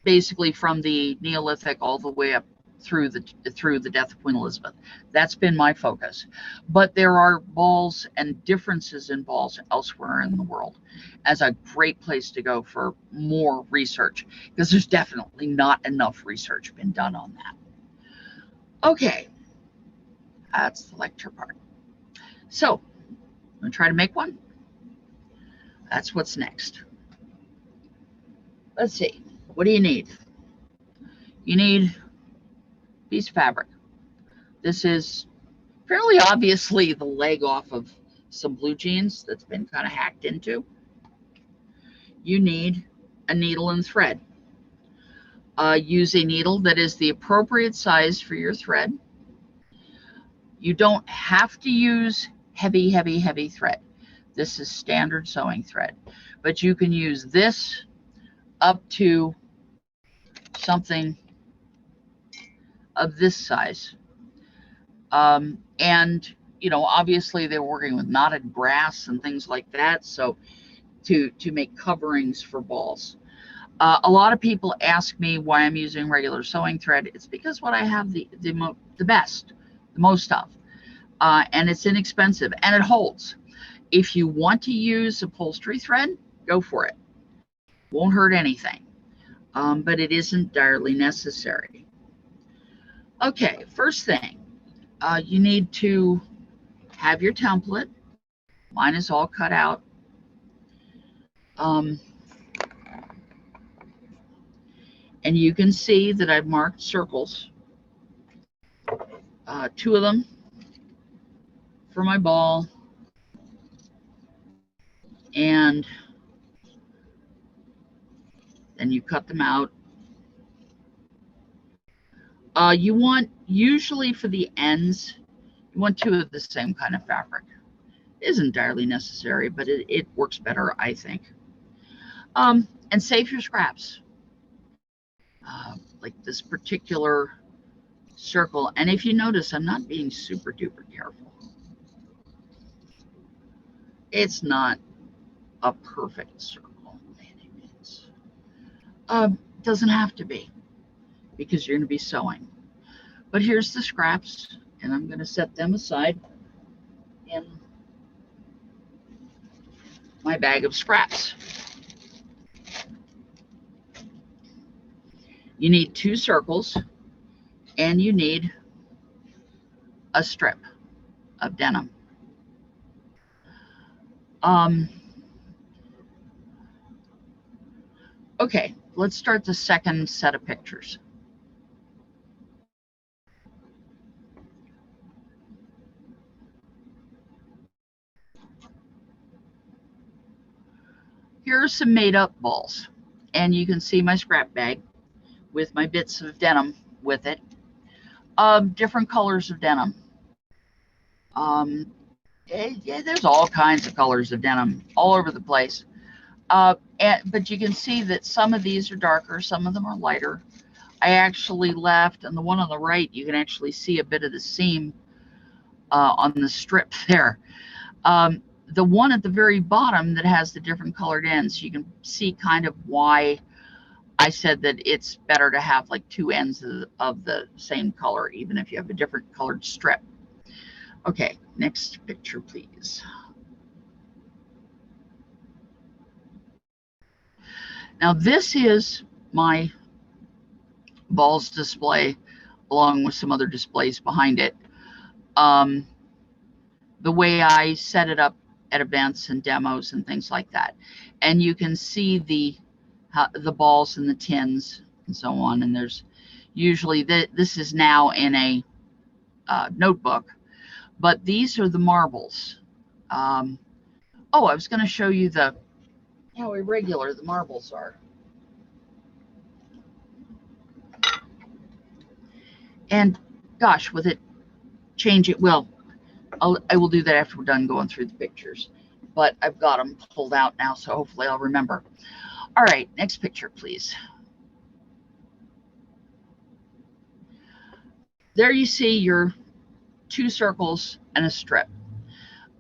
basically from the Neolithic all the way up through the death of Queen Elizabeth. That's been my focus. But there are balls and differences in balls elsewhere in the world as a great place to go for more research, because there's definitely not enough research been done on that. Okay, that's the lecture part. So I'm going to try to make one. That's what's next. Let's see. What do you need? You need a piece of fabric. This is fairly obviously the leg off of some blue jeans that's been kind of hacked into. You need a needle and thread. Use a needle that is the appropriate size for your thread. You don't have to use heavy, heavy, heavy thread. This is standard sewing thread, but you can use this up to something of this size. And, you know, obviously they're working with knotted grass and things like that, so to make coverings for balls. A lot of people ask me why I'm using regular sewing thread. It's because what I have the most of, and it's inexpensive and it holds. If you want to use upholstery thread, go for it. Won't hurt anything, but it isn't direly necessary. Okay, first thing, You need to have your template. Mine is all cut out. And you can see that I've marked circles. 2 of them for my ball, and then you cut them out. You want, usually for the ends, you want 2 of the same kind of fabric. It isn't entirely necessary, but it works better, I think. And save your scraps. Like this particular circle. And if you notice, I'm not being super duper careful. It's not a perfect circle by any means. Doesn't have to be, because you're going to be sewing. But here's the scraps, and I'm going to set them aside in my bag of scraps. You need 2 circles, and you need a strip of denim. Okay, let's start the second set of pictures. Here are some made up balls, and you can see my scrap bag with my bits of denim with it. Different colors of denim. Yeah, there's all kinds of colors of denim all over the place. But you can see that some of these are darker, some of them are lighter. I actually left, and the one on the right, you can actually see a bit of the seam on the strip there. The one at the very bottom that has the different colored ends, you can see kind of why I said that it's better to have like 2 ends of the same color, even if you have a different colored strip. Okay, next picture, please. Now this is my balls display, along with some other displays behind it. The way I set it up at events and demos and things like that. And you can see the balls and the tins and so on. And there's usually, this is now in a notebook, but these are the marbles. Oh, I was going to show you how irregular the marbles are. And gosh, with it change it, well, I will do that after we're done going through the pictures, but I've got them pulled out now, so hopefully I'll remember. All right, next picture, please. There you see your 2 circles and a strip.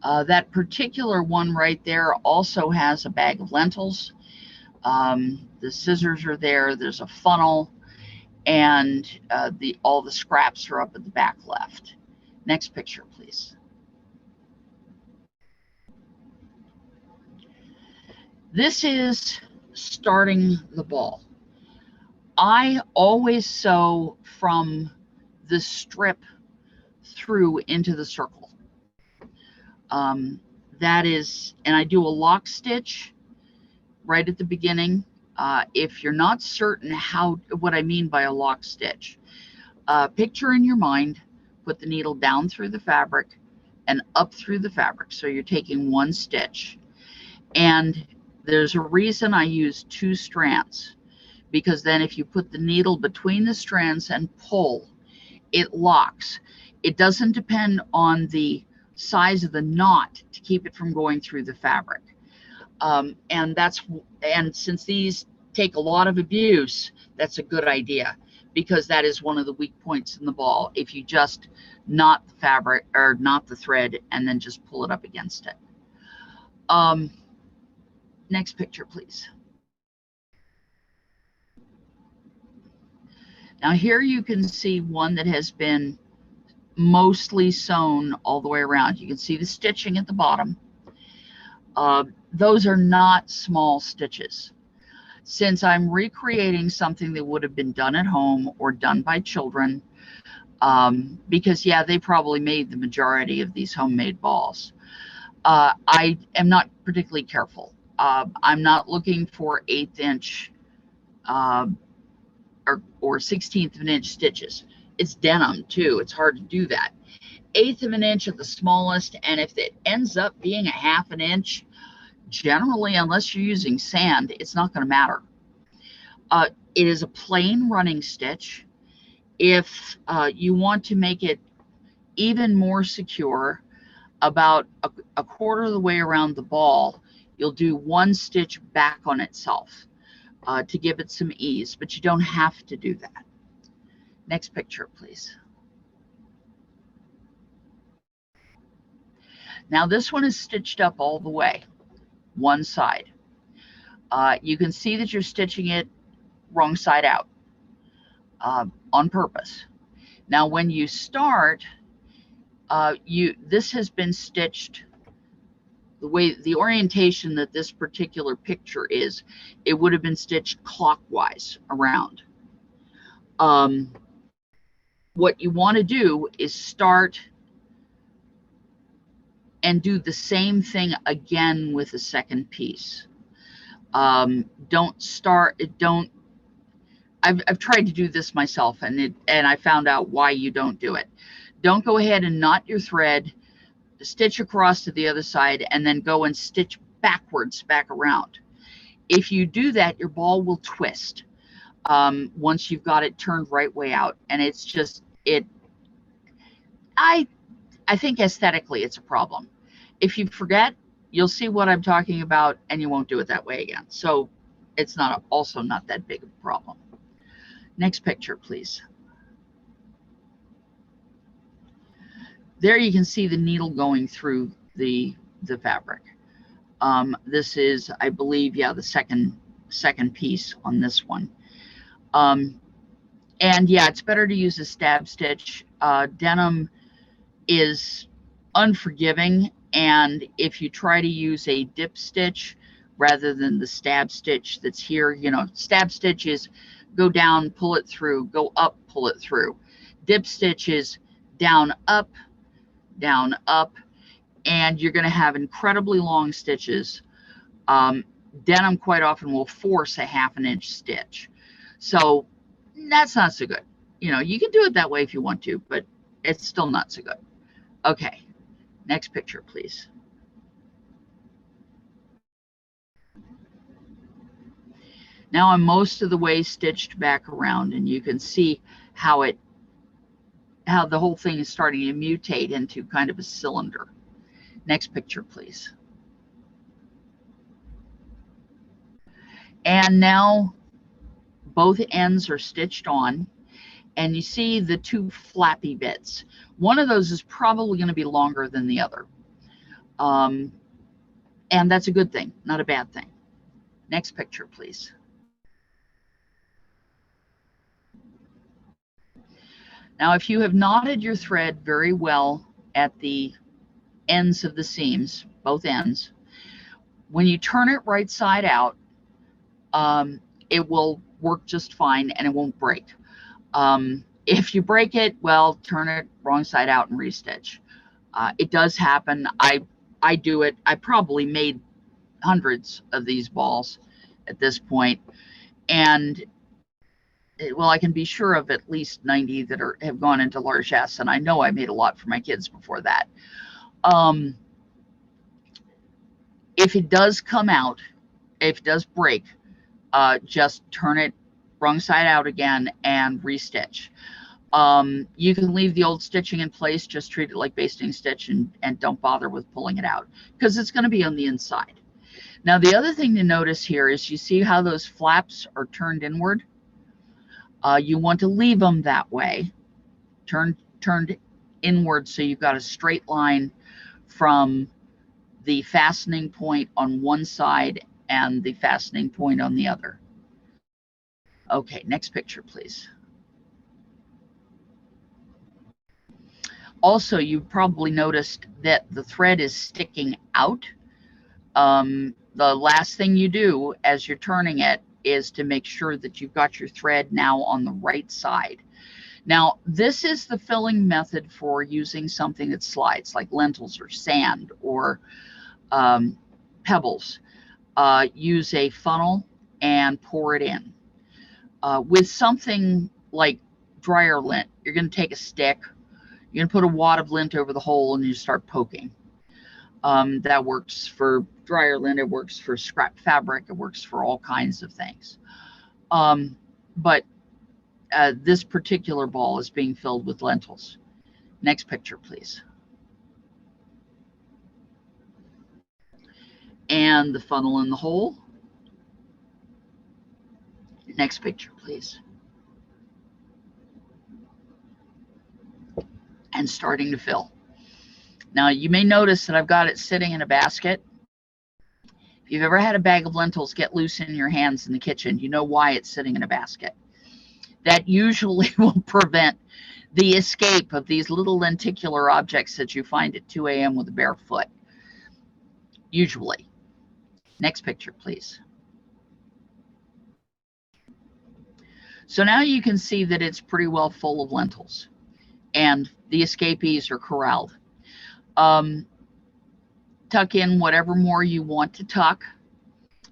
That particular one right there also has a bag of lentils. The scissors are there. There's a funnel, and all the scraps are up at the back left. Next picture, please. This is starting the ball. I always sew from the strip through into the circle. That is, and I do a lock stitch right at the beginning. If you're not certain what I mean by a lock stitch, picture in your mind, put the needle down through the fabric and up through the fabric. So you're taking 1 stitch. And there's a reason I use 2 strands, because then if you put the needle between the strands and pull, it locks. It doesn't depend on the size of the knot to keep it from going through the fabric. And since these take a lot of abuse, that's a good idea, because that is one of the weak points in the ball. If you just knot the fabric or knot the thread and then just pull it up against it. Next picture, please. Now here you can see one that has been mostly sewn all the way around. You can see the stitching at the bottom. Those are not small stitches. Since I'm recreating something that would have been done at home or done by children, because yeah, they probably made the majority of these homemade balls. I am not particularly careful. I'm not looking for 1/8 inch or 1/16 of an inch stitches. It's denim too. It's hard to do that. 1/8 of an inch at the smallest, and if it ends up being a 1/2 an inch, generally, unless you're using sand, it's not going to matter. It is a plain running stitch. If you want to make it even more secure, about a quarter of the way around the ball, you'll do 1 stitch back on itself to give it some ease, but you don't have to do that. Next picture, please. Now this one is stitched up all the way, one side. You can see that you're stitching it wrong side out on purpose. Now when you start, this has been stitched the way, the orientation that this particular picture is, it would have been stitched clockwise around. What you want to do is start and do the same thing again with the second piece. Don't start, don't, I've tried to do this myself, and I found out why you don't do it. Don't go ahead and knot your thread, stitch across to the other side, and then go and stitch backwards back around. If you do that, your ball will twist once you've got it turned right way out, and it's just, I think aesthetically it's a problem. If you forget, you'll see what I'm talking about, and you won't do it that way again. So it's also not that big of a problem. Next picture, please. There you can see the needle going through the fabric. This is, I believe, yeah, the second piece on this one. And yeah, it's better to use a stab stitch. Denim is unforgiving, and if you try to use a dip stitch rather than the stab stitch that's here, you know, stab stitch is go down, pull it through, go up, pull it through. Dip stitch is down, up, and you're going to have incredibly long stitches. Denim quite often will force a 1/2 an inch stitch. So that's not so good. You know, you can do it that way if you want to, but it's still not so good. Okay, next picture, please. Now I'm most of the way stitched back around, and you can see how the whole thing is starting to mutate into kind of a cylinder. Next picture, please. And now both ends are stitched on, and you see the 2 flappy bits. One of those is probably going to be longer than the other. And that's a good thing, not a bad thing. Next picture, please. Now, if you have knotted your thread very well at the ends of the seams, both ends, when you turn it right side out, it will work just fine and it won't break. If you break it, well, turn it wrong side out and restitch. It does happen. I do it. I probably made hundreds of these balls at this point, and well, I can be sure of at least 90 that have gone into largesse, and I know I made a lot for my kids before that. If it does come out, if it does break, just turn it wrong side out again and restitch. You can leave the old stitching in place, just treat it like basting stitch, and don't bother with pulling it out because it's going to be on the inside. Now, the other thing to notice here is you see how those flaps are turned inward? You want to leave them that way, turned inward, so you've got a straight line from the fastening point on one side and the fastening point on the other. Okay, next picture, please. Also, you probably noticed that the thread is sticking out. The last thing you do as you're turning it is to make sure that you've got your thread now on the right side. Now, this is the filling method for using something that slides, like lentils or sand or pebbles. Use a funnel and pour it in. With something like dryer lint, you're going to take a stick, you're going to put a wad of lint over the hole, and you start poking. That works for dryer lint, it works for scrap fabric, it works for all kinds of things. But this particular ball is being filled with lentils. Next picture, please. And the funnel in the hole. Next picture, please. And starting to fill. Now, you may notice that I've got it sitting in a basket. If you've ever had a bag of lentils get loose in your hands in the kitchen, you know why it's sitting in a basket. That usually will prevent the escape of these little lenticular objects that you find at 2 a.m. with a bare foot. Usually. Next picture, please. So now you can see that it's pretty well full of lentils and the escapees are corralled. Tuck in whatever more you want to tuck,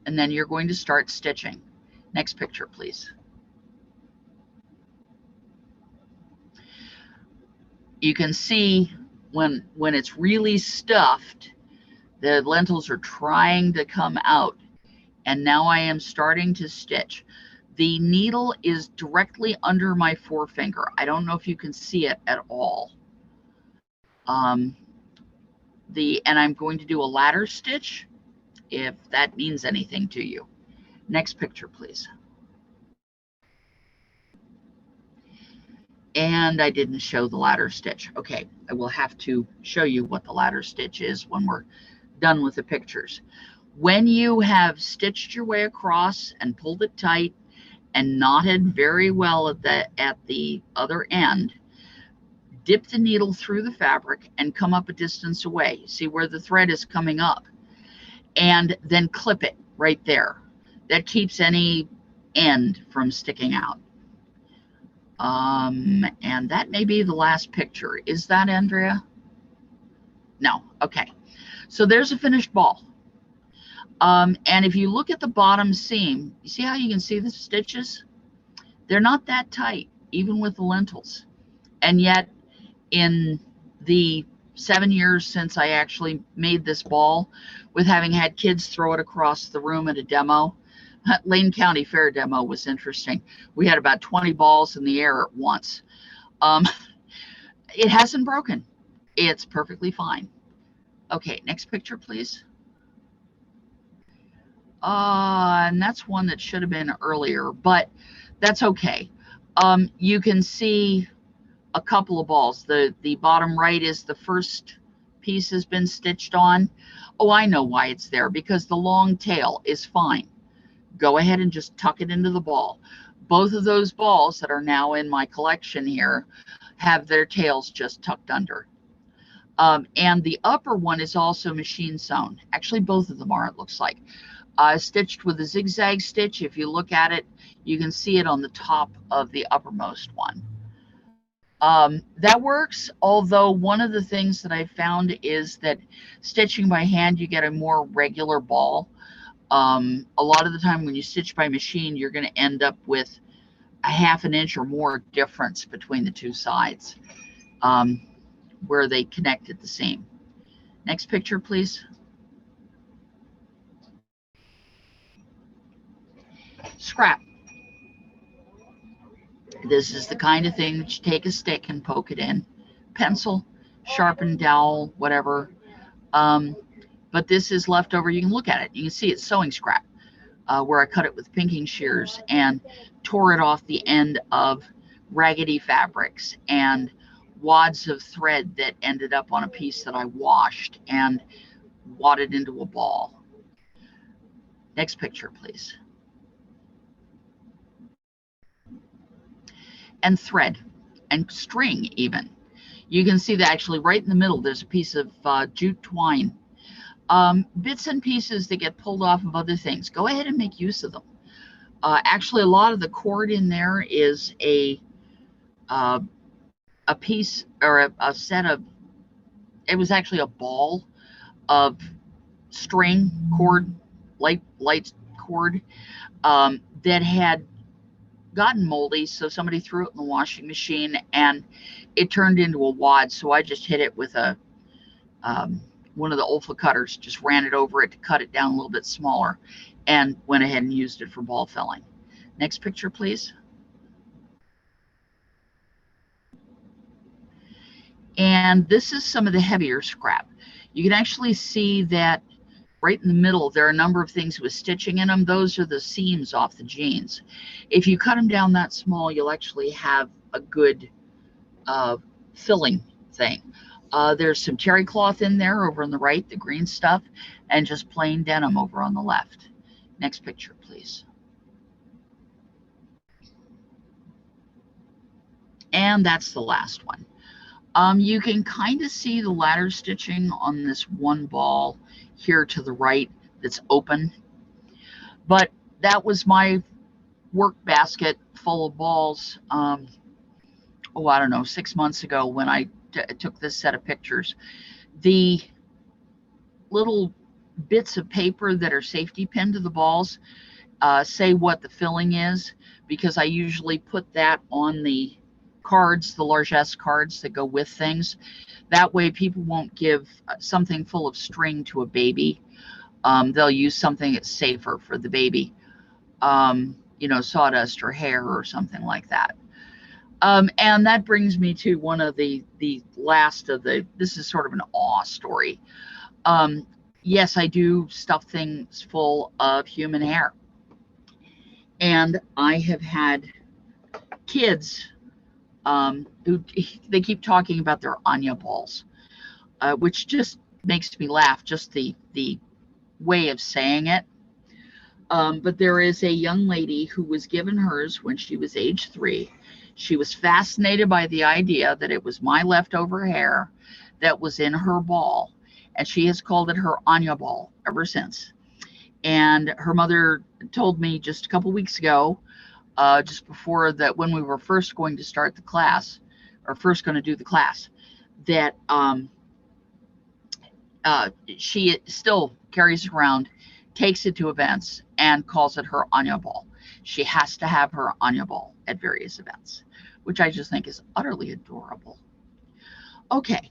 and then you're going to start stitching. Next picture, please. You can see when it's really stuffed, the lentils are trying to come out, and now I am starting to stitch. The needle is directly under my forefinger. I don't know if you can see it at all. And I'm going to do a ladder stitch, if that means anything to you. Next picture, please. And I didn't show the ladder stitch. Okay, I will have to show you what the ladder stitch is when we're done with the pictures. When you have stitched your way across and pulled it tight and knotted very well at the other end, dip the needle through the fabric and come up a distance away. See where the thread is coming up, and then clip it right there. That keeps any end from sticking out. And that may be the last picture. Is that Andrea? No. Okay. So there's a finished ball. And if you look at the bottom seam, you see how you can see the stitches? They're not that tight, even with the lentils. And yet, in the 7 years since I actually made this ball, with having had kids throw it across the room at a demo, Lane County Fair demo was interesting. We had about 20 balls in the air at once. It hasn't broken. It's perfectly fine. Okay, next picture, please. And that's one that should have been earlier, but that's okay. You can see a couple of balls. The bottom right is the first piece has been stitched on. Oh, I know why it's there, because the long tail is fine. Go ahead and just tuck it into the ball. Both of those balls that are now in my collection here have their tails just tucked under. And the upper one is also machine sewn. Actually, both of them are, it looks like. Stitched with a zigzag stitch. If you look at it, you can see it on the top of the uppermost one. That works, although one of the things that I found is that stitching by hand, you get a more regular ball. A lot of the time when you stitch by machine, you're going to end up with a ½ an inch or more difference between the two sides where they connect at the seam. Next picture, please. Scrap. This is the kind of thing that you take a stick and poke it in. Pencil, sharpened dowel, whatever. But this is leftover. You can look at it. You can see it's sewing scrap where I cut it with pinking shears and tore it off the end of raggedy fabrics and wads of thread that ended up on a piece that I washed and wadded into a ball. Next picture, please. And thread and string even. You can see that actually right in the middle there's a piece of jute twine. Bits and pieces that get pulled off of other things. Go ahead and make use of them. Actually, a lot of the cord in there is a uh, a piece or a set of, it was actually a ball of string cord, light cord, that had gotten moldy. So somebody threw it in the washing machine and it turned into a wad. So I just hit it with one of the Olfa cutters, just ran it over it to cut it down a little bit smaller, and went ahead and used it for ball filling. Next picture, please. And this is some of the heavier scrap. You can actually see that right in the middle, there are a number of things with stitching in them. Those are the seams off the jeans. If you cut them down that small, you'll actually have a good filling thing. There's some terry cloth in there over on the right, the green stuff, and just plain denim over on the left. Next picture, please. And that's the last one. You can kind of see the ladder stitching on this one ball here to the right that's open. But that was my work basket full of balls, I don't know, 6 months ago when I took this set of pictures. The little bits of paper that are safety pinned to the balls say what the filling is, because I usually put that on the cards, the largesse cards that go with things. That way people won't give something full of string to a baby. They'll use something that's safer for the baby, sawdust or hair or something like that. And that brings me to one of the last of this is sort of an awe story. Yes, I do stuff things full of human hair. And I have had kids who they keep talking about their Anja balls, which just makes me laugh, just the way of saying it. But there is a young lady who was given hers when she was age 3. She was fascinated by the idea that it was my leftover hair that was in her ball, and she has called it her Anja ball ever since. And her mother told me just a couple weeks ago, just before that, when we were first going to start the class, or first going to do the class, that she still carries around, takes it to events, and calls it her Anja ball. She has to have her Anja ball at various events, which I just think is utterly adorable. Okay,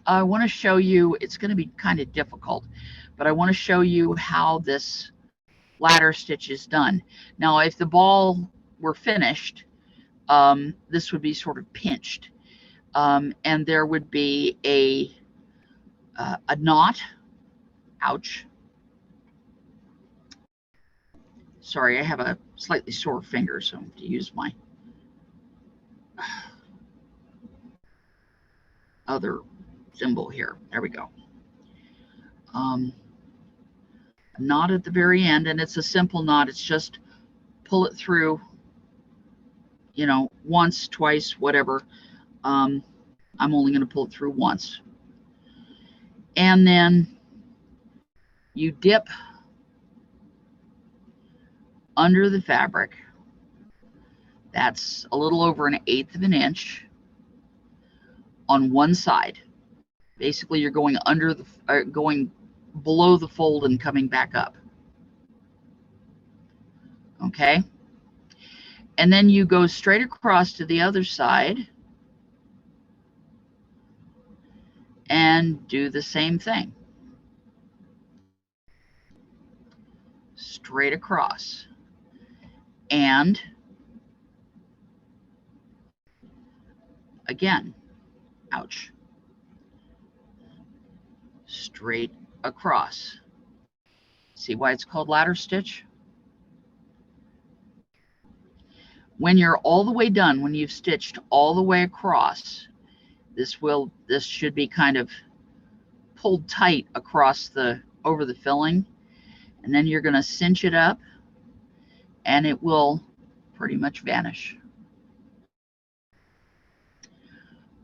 I want to show you, it's going to be kind of difficult, but I want to show you how this ladder stitch is done. Now, if the ball were finished, this would be sort of pinched, and there would be a knot. Ouch. Sorry, I have a slightly sore finger, so I'm going to use my other symbol here. There we go. A knot at the very end, and it's a simple knot. It's just pull it through, once, twice, whatever. I'm only going to pull it through once. And then you dip under the fabric. That's a little over 1/8 of an inch on one side. Basically, you're going going below the fold and coming back up. Okay. And then you go straight across to the other side and do the same thing. Straight across. And again, ouch. Straight across. See why it's called ladder stitch? When you're all the way done, when you've stitched all the way across, this should be kind of pulled tight across over the filling, and then you're going to cinch it up and it will pretty much vanish.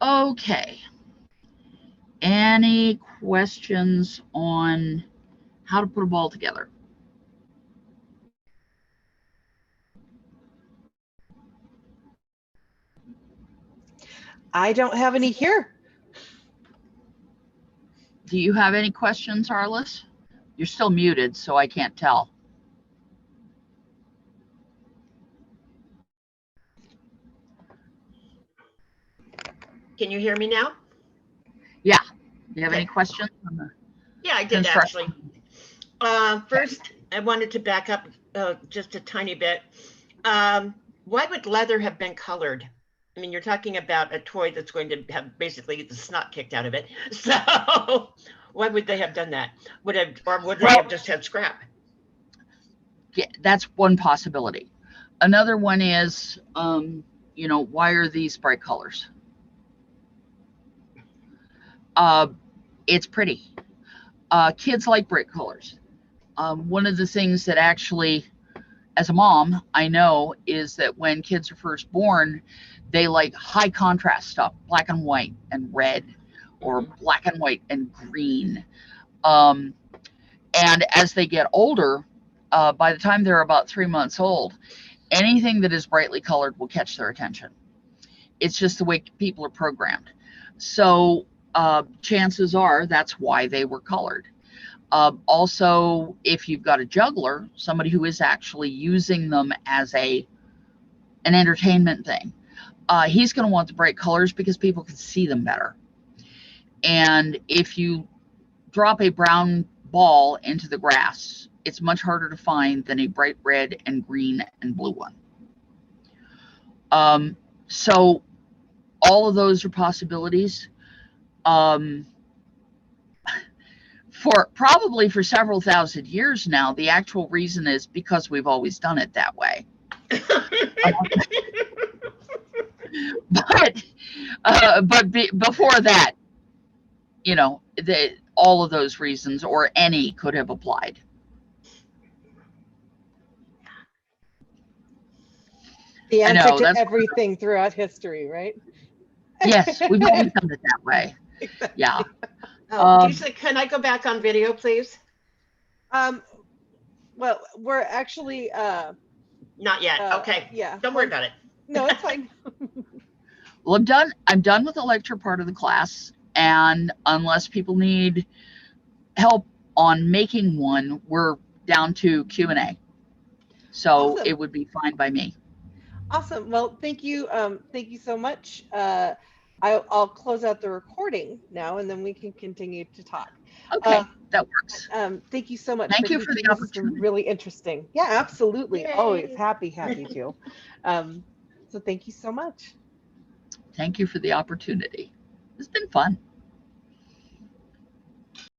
Okay. Any questions on how to put a ball together? I don't have any here. Do you have any questions, Arliss? You're still muted, so I can't tell. Can you hear me now? Yeah. Do you have Okay. any questions on the Yeah, I did construction? actually. First, I wanted to back up just a tiny bit. Why would leather have been colored? I mean, you're talking about a toy that's going to have basically the snot kicked out of it. So why would they have done that? Would they have just had scrap? Yeah, that's one possibility. Another one is, you know, why are these bright colors? It's pretty. Kids like bright colors. One of the things that actually, as a mom, I know is that when kids are first born, they like high contrast stuff, black and white and red, or black and white and green. And as they get older, by the time they're about 3 months old, anything that is brightly colored will catch their attention. It's just the way people are programmed. So chances are that's why they were colored. Also, if you've got a juggler, somebody who is actually using them as an entertainment thing, he's going to want the bright colors because people can see them better. And if you drop a brown ball into the grass, it's much harder to find than a bright red and green and blue one. So all of those are possibilities. For several thousand years now, the actual reason is because we've always done it that way. Before that, you know, all of those reasons or any could have applied. The I answer know, to that's everything throughout history, right? Yes, we've always done it that way. Exactly. Yeah. Lisa, can I go back on video, please? Well, we're actually Not yet. Okay. yeah. Don't worry about it. No, it's fine. Well, I'm done with the lecture part of the class, and unless people need help on making one, we're down to Q&A. So Awesome. it would be fine by me. Awesome. Well, thank you so much. I'll close out the recording now, and then we can continue to talk. Okay, that works. Thank you so much. Thank you for the teaching. This has been opportunity. really interesting. Yeah, absolutely. Yay. Always happy to. So thank you so much. Thank you for the opportunity. It's been fun.